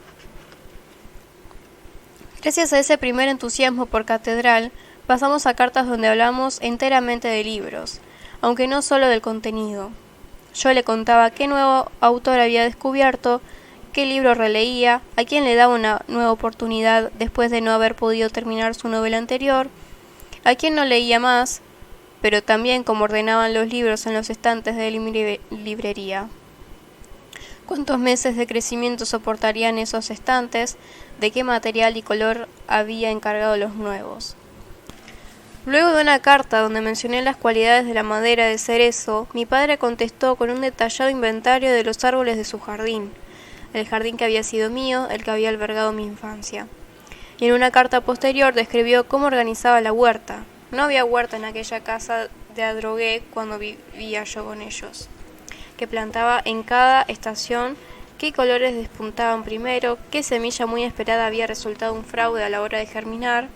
Gracias a ese primer entusiasmo por catedral, pasamos a cartas donde hablamos enteramente de libros, aunque no solo del contenido. Yo le contaba qué nuevo autor había descubierto, qué libro releía, a quién le daba una nueva oportunidad después de no haber podido terminar su novela anterior, a quién no leía más, pero también cómo ordenaban los libros en los estantes de mi librería. ¿Cuántos meses de crecimiento soportarían esos estantes? ¿De qué material y color había encargado los nuevos? Luego de una carta donde mencioné las cualidades de la madera de cerezo, mi padre contestó con un detallado inventario de los árboles de su jardín, el jardín que había sido mío, el que había albergado mi infancia. Y en una carta posterior describió cómo organizaba la huerta. No había huerta en aquella casa de Adrogué cuando vivía yo con ellos. Que plantaba en cada estación, qué colores despuntaban primero, qué semilla muy esperada había resultado un fraude a la hora de germinar,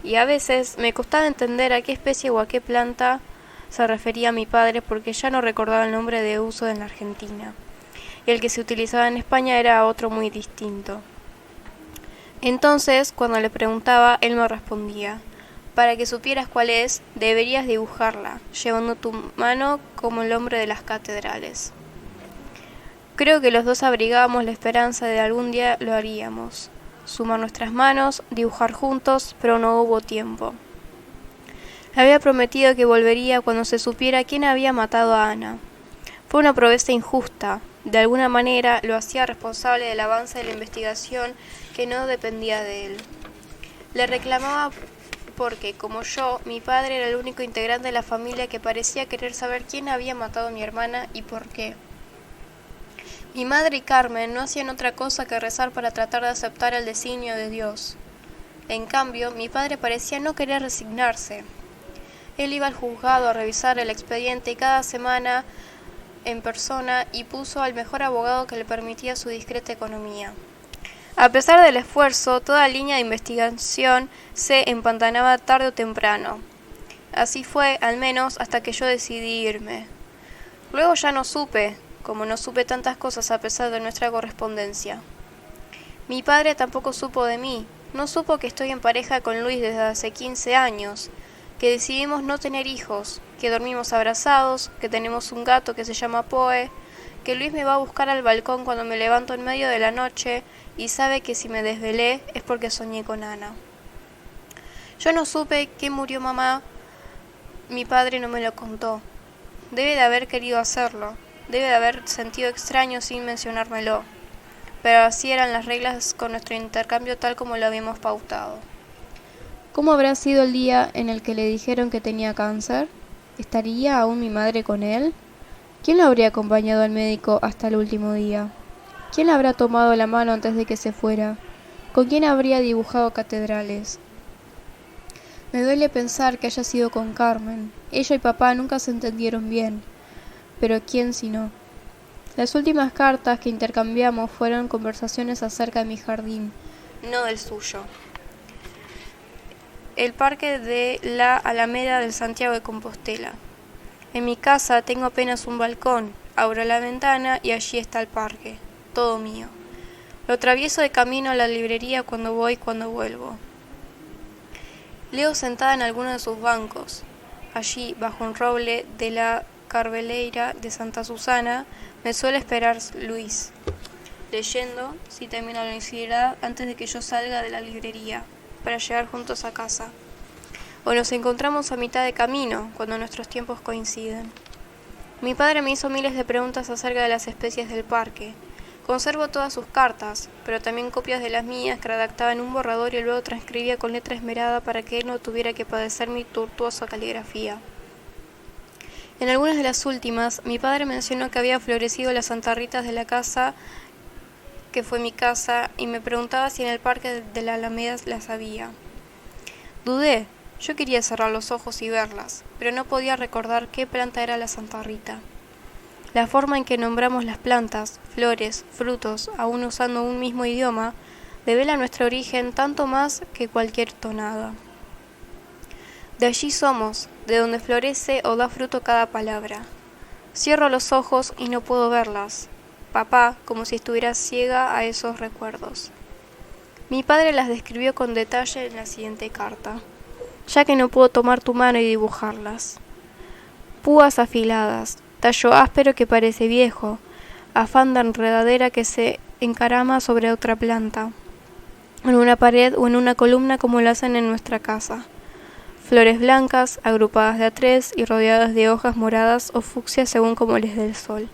y a veces me costaba entender a qué especie o a qué planta se refería mi padre porque ya no recordaba el nombre de uso en la Argentina, y el que se utilizaba en España era otro muy distinto. Entonces, cuando le preguntaba, él me respondía: para que supieras cuál es, deberías dibujarla, llevando tu mano como el hombre de las catedrales. Creo que los dos abrigábamos la esperanza de algún día lo haríamos. Sumar nuestras manos, dibujar juntos, pero no hubo tiempo. Le había prometido que volvería cuando se supiera quién había matado a Ana. Fue una promesa injusta. De alguna manera lo hacía responsable del avance de la investigación que no dependía de él. Le reclamaba porque, como yo, mi padre era el único integrante de la familia que parecía querer saber quién había matado a mi hermana y por qué. Mi madre y Carmen no hacían otra cosa que rezar para tratar de aceptar el designio de Dios. En cambio, mi padre parecía no querer resignarse. Él iba al juzgado a revisar el expediente cada semana en persona y puso al mejor abogado que le permitía su discreta economía. A pesar del esfuerzo, toda línea de investigación se empantanaba tarde o temprano. Así fue, al menos, hasta que yo decidí irme. Luego ya no supe, como no supe tantas cosas a pesar de nuestra correspondencia. Mi padre tampoco supo de mí. No supo que estoy en pareja con Luis desde hace 15 años, que decidimos no tener hijos, que dormimos abrazados, que tenemos un gato que se llama Poe, que Luis me va a buscar al balcón cuando me levanto en medio de la noche y sabe que si me desvelé es porque soñé con Ana. Yo no supe que murió mamá, mi padre no me lo contó. Debe de haber querido hacerlo, debe de haber sentido extraño sin mencionármelo, pero así eran las reglas con nuestro intercambio tal como lo habíamos pautado. ¿Cómo habrá sido el día en el que le dijeron que tenía cáncer? ¿Estaría aún mi madre con él? ¿Quién lo habría acompañado al médico hasta el último día? ¿Quién le habrá tomado la mano antes de que se fuera? ¿Con quién habría dibujado catedrales? Me duele pensar que haya sido con Carmen. Ella y papá nunca se entendieron bien. Pero ¿quién si no? Las últimas cartas que intercambiamos fueron conversaciones acerca de mi jardín, no del suyo. El parque de la Alameda del Santiago de Compostela. En mi casa tengo apenas un balcón, abro la ventana y allí está el parque, todo mío. Lo atravieso de camino a la librería cuando voy y cuando vuelvo. Leo sentada en alguno de sus bancos. Allí, bajo un roble de la Carveleira de Santa Susana, me suele esperar Luis, leyendo, si termina la universidad, antes de que yo salga de la librería, para llegar juntos a casa. O nos encontramos a mitad de camino, cuando nuestros tiempos coinciden. Mi padre me hizo miles de preguntas acerca de las especies del parque. Conservo todas sus cartas, pero también copias de las mías que redactaba en un borrador y luego transcribía con letra esmerada para que él no tuviera que padecer mi tortuosa caligrafía. En algunas de las últimas, mi padre mencionó que había florecido las santarritas de la casa que fue mi casa y me preguntaba si en el parque de la Alameda las había. Dudé. Yo quería cerrar los ojos y verlas, pero no podía recordar qué planta era la santarrita. La forma en que nombramos las plantas, flores, frutos, aún usando un mismo idioma, devela nuestro origen tanto más que cualquier tonada. De allí somos, de donde florece o da fruto cada palabra. Cierro los ojos y no puedo verlas. Papá, como si estuviera ciega a esos recuerdos. Mi padre las describió con detalle en la siguiente carta. Ya que no puedo tomar tu mano y dibujarlas. Púas afiladas, tallo áspero que parece viejo, afán de enredadera que se encarama sobre otra planta, en una pared o en una columna como lo hacen en nuestra casa. Flores blancas, agrupadas de a tres y rodeadas de hojas moradas o fucsias según como les dé el sol.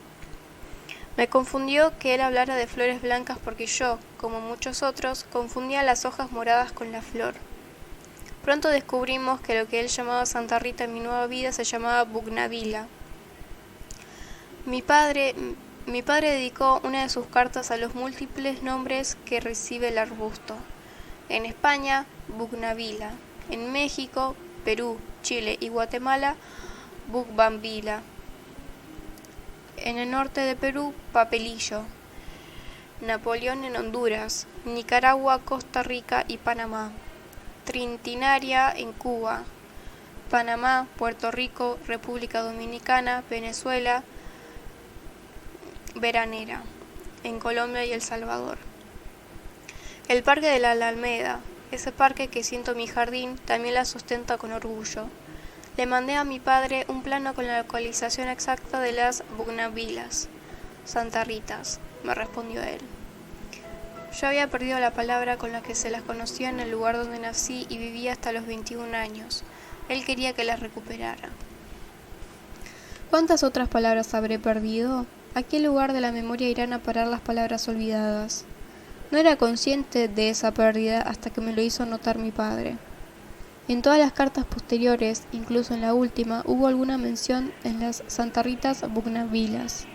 Me confundió que él hablara de flores blancas porque yo, como muchos otros, confundía las hojas moradas con la flor. Pronto descubrimos que lo que él llamaba Santa Rita en mi nueva vida se llamaba Bugnavila. Mi padre dedicó una de sus cartas a los múltiples nombres que recibe el arbusto. En España, Bugnavila. En México, Perú, Chile y Guatemala, Bugbambila. En el norte de Perú, Papelillo. Napoleón en Honduras, Nicaragua, Costa Rica y Panamá. Trinitaria en Cuba, Panamá, Puerto Rico, República Dominicana, Venezuela, Veranera, en Colombia y El Salvador. El Parque de la Alameda, ese parque que siento en mi jardín, también la sustenta con orgullo. Le mandé a mi padre un plano con la localización exacta de las Bugnavilas, Santarritas, me respondió él. Yo había perdido la palabra con la que se las conocía en el lugar donde nací y vivía hasta los 21 años. Él quería que las recuperara. ¿Cuántas otras palabras habré perdido? ¿A qué lugar de la memoria irán a parar las palabras olvidadas? No era consciente de esa pérdida hasta que me lo hizo notar mi padre. En todas las cartas posteriores, incluso en la última, hubo alguna mención en las Santarritas Bugnavilas.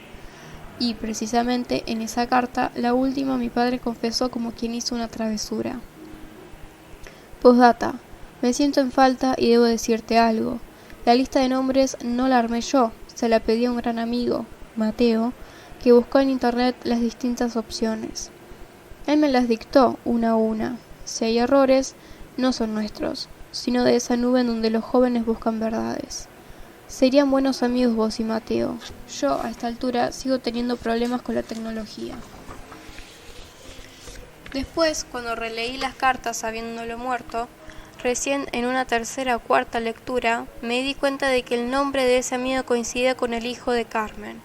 Y, precisamente, en esa carta, la última, mi padre confesó como quien hizo una travesura. Postdata. Me siento en falta y debo decirte algo. La lista de nombres no la armé yo, se la pedí a un gran amigo, Mateo, que buscó en internet las distintas opciones. Él me las dictó una a una. Si hay errores, no son nuestros, sino de esa nube en donde los jóvenes buscan verdades. Serían buenos amigos vos y Mateo. Yo, a esta altura, sigo teniendo problemas con la tecnología. Después, cuando releí las cartas habiéndolo muerto, recién en una tercera o cuarta lectura, me di cuenta de que el nombre de ese amigo coincidía con el hijo de Carmen.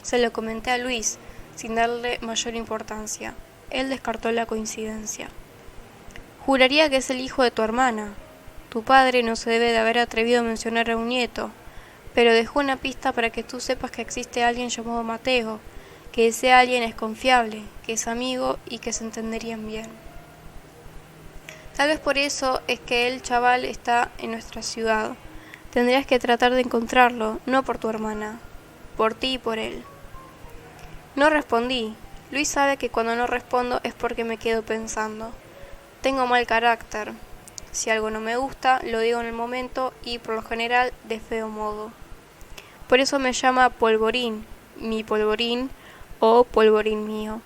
Se lo comenté a Luis, sin darle mayor importancia. Él descartó la coincidencia. Juraría que es el hijo de tu hermana. Tu padre no se debe de haber atrevido a mencionar a un nieto, pero dejó una pista para que tú sepas que existe alguien llamado Mateo, que ese alguien es confiable, que es amigo y que se entenderían bien. Tal vez por eso es que el chaval está en nuestra ciudad. Tendrías que tratar de encontrarlo, no por tu hermana, por ti y por él. No respondí. Luis sabe que cuando no respondo es porque me quedo pensando. Tengo mal carácter. Si algo no me gusta, lo digo en el momento y, por lo general, de feo modo. Por eso me llama polvorín, mi polvorín o polvorín mío.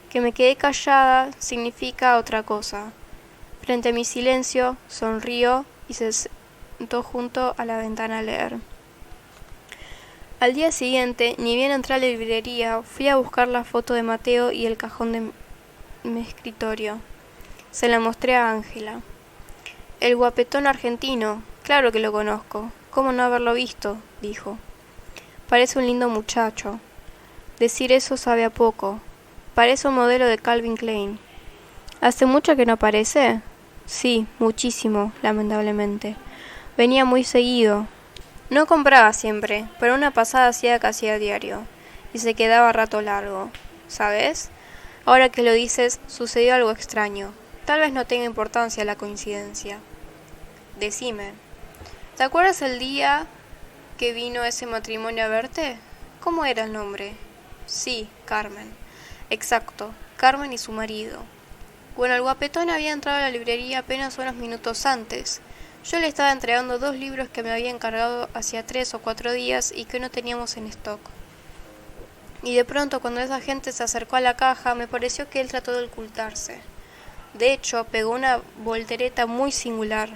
Que me quedé callada significa otra cosa. Frente a mi silencio, sonrió y se sentó junto a la ventana a leer. Al día siguiente, ni bien entré a la librería, fui a buscar la foto de Mateo y el cajón mi escritorio. Se la mostré a Ángela. El guapetón argentino, claro que lo conozco. ¿Cómo no haberlo visto?, dijo. Parece un lindo muchacho. Decir eso sabe a poco. Parece un modelo de Calvin Klein. ¿Hace mucho que no aparece? Sí, muchísimo, lamentablemente. Venía muy seguido. No compraba siempre, pero una pasada hacía casi a diario. Y se quedaba rato largo. ¿Sabes? Ahora que lo dices, sucedió algo extraño. Tal vez no tenga importancia la coincidencia. Decime, ¿te acuerdas el día que vino ese matrimonio a verte? ¿Cómo era el nombre? Sí, Carmen. Exacto, Carmen y su marido. Bueno, el guapetón había entrado a la librería apenas unos minutos antes. Yo le estaba entregando 2 libros que me había encargado hacía 3 o 4 días y que no teníamos en stock. Y de pronto, cuando esa gente se acercó a la caja, me pareció que él trató de ocultarse. De hecho, pegó una voltereta muy singular.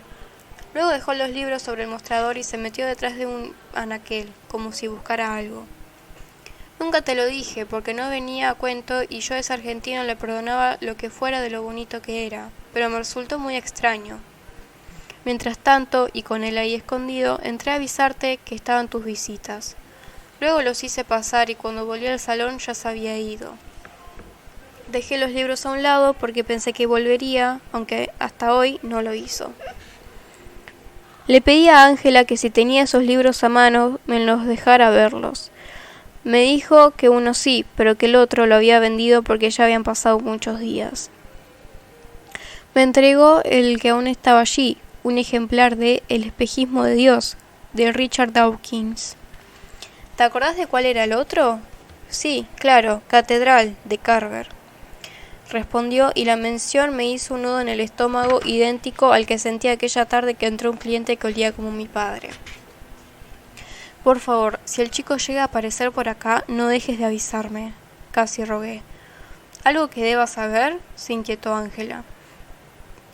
Luego dejó los libros sobre el mostrador y se metió detrás de un anaquel, como si buscara algo. Nunca te lo dije, porque no venía a cuento y yo a ese argentino le perdonaba lo que fuera de lo bonito que era, pero me resultó muy extraño. Mientras tanto, y con él ahí escondido, entré a avisarte que estaban tus visitas. Luego los hice pasar y cuando volví al salón ya se había ido. Dejé los libros a un lado porque pensé que volvería, aunque hasta hoy no lo hizo. Le pedí a Ángela que si tenía esos libros a mano me los dejara verlos. Me dijo que uno sí, pero que el otro lo había vendido porque ya habían pasado muchos días. Me entregó el que aún estaba allí, un ejemplar de El espejismo de Dios, de Richard Dawkins. ¿Te acordás de cuál era el otro? Sí, claro, Catedral, de Carver. Respondió y la mención me hizo un nudo en el estómago idéntico al que sentí aquella tarde que entró un cliente que olía como mi padre. Por favor, si el chico llega a aparecer por acá, no dejes de avisarme, casi rogué. ¿Algo que deba saber?, se inquietó Ángela.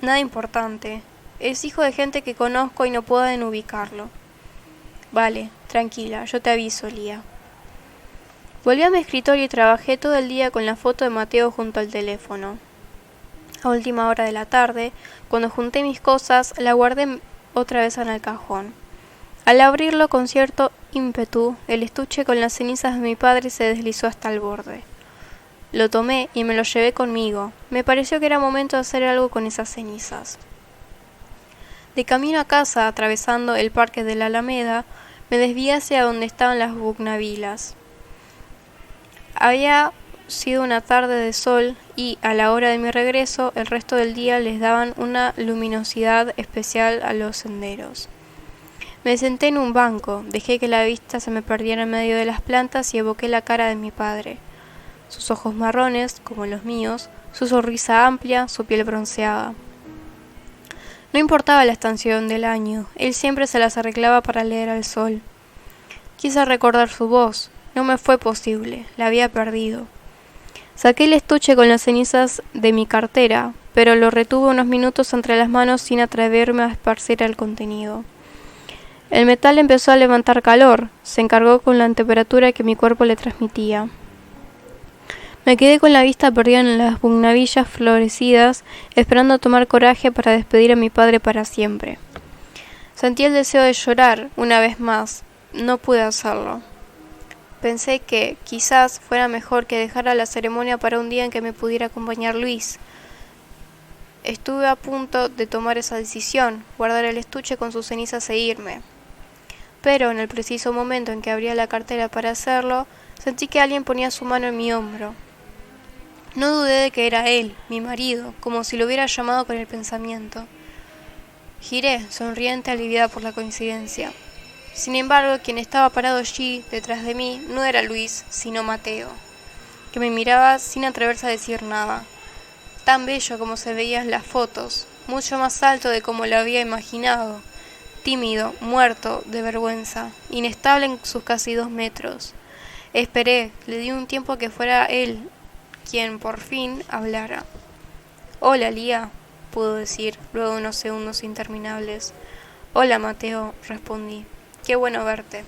Nada importante. Es hijo de gente que conozco y no pueden ubicarlo. Vale, tranquila, yo te aviso, Lía. Volví a mi escritorio y trabajé todo el día con la foto de Mateo junto al teléfono. A última hora de la tarde, cuando junté mis cosas, la guardé otra vez en el cajón. Al abrirlo con cierto ímpetu, el estuche con las cenizas de mi padre se deslizó hasta el borde. Lo tomé y me lo llevé conmigo. Me pareció que era momento de hacer algo con esas cenizas. De camino a casa, atravesando el parque de la Alameda, me desvié hacia donde estaban las bugnavilas. Había sido una tarde de sol y, a la hora de mi regreso, el resto del día les daban una luminosidad especial a los senderos. Me senté en un banco, dejé que la vista se me perdiera en medio de las plantas y evoqué la cara de mi padre. Sus ojos marrones, como los míos, su sonrisa amplia, su piel bronceada. No importaba la estación del año, él siempre se las arreglaba para leer al sol. Quise recordar su voz, no me fue posible, la había perdido. Saqué el estuche con las cenizas de mi cartera, pero lo retuve unos minutos entre las manos sin atreverme a esparcir el contenido. El metal empezó a levantar calor, se encargó con la temperatura que mi cuerpo le transmitía. Me quedé con la vista perdida en las bugnavillas florecidas, esperando tomar coraje para despedir a mi padre para siempre. Sentí el deseo de llorar una vez más, no pude hacerlo. Pensé que, quizás, fuera mejor que dejara la ceremonia para un día en que me pudiera acompañar Luis. Estuve a punto de tomar esa decisión, guardar el estuche con sus cenizas e irme. Pero, en el preciso momento en que abría la cartera para hacerlo, sentí que alguien ponía su mano en mi hombro. No dudé de que era él, mi marido, como si lo hubiera llamado con el pensamiento. Giré, sonriente, aliviada por la coincidencia. Sin embargo, quien estaba parado allí, detrás de mí, no era Luis, sino Mateo, que me miraba sin atreverse a decir nada. Tan bello como se veía en las fotos, mucho más alto de como lo había imaginado, tímido, muerto de vergüenza, inestable en sus casi 2 metros. Esperé, le di un tiempo a que fuera él quien por fin hablara. «Hola, Lía», pudo decir, luego de unos segundos interminables. «Hola, Mateo», respondí. «Qué bueno verte».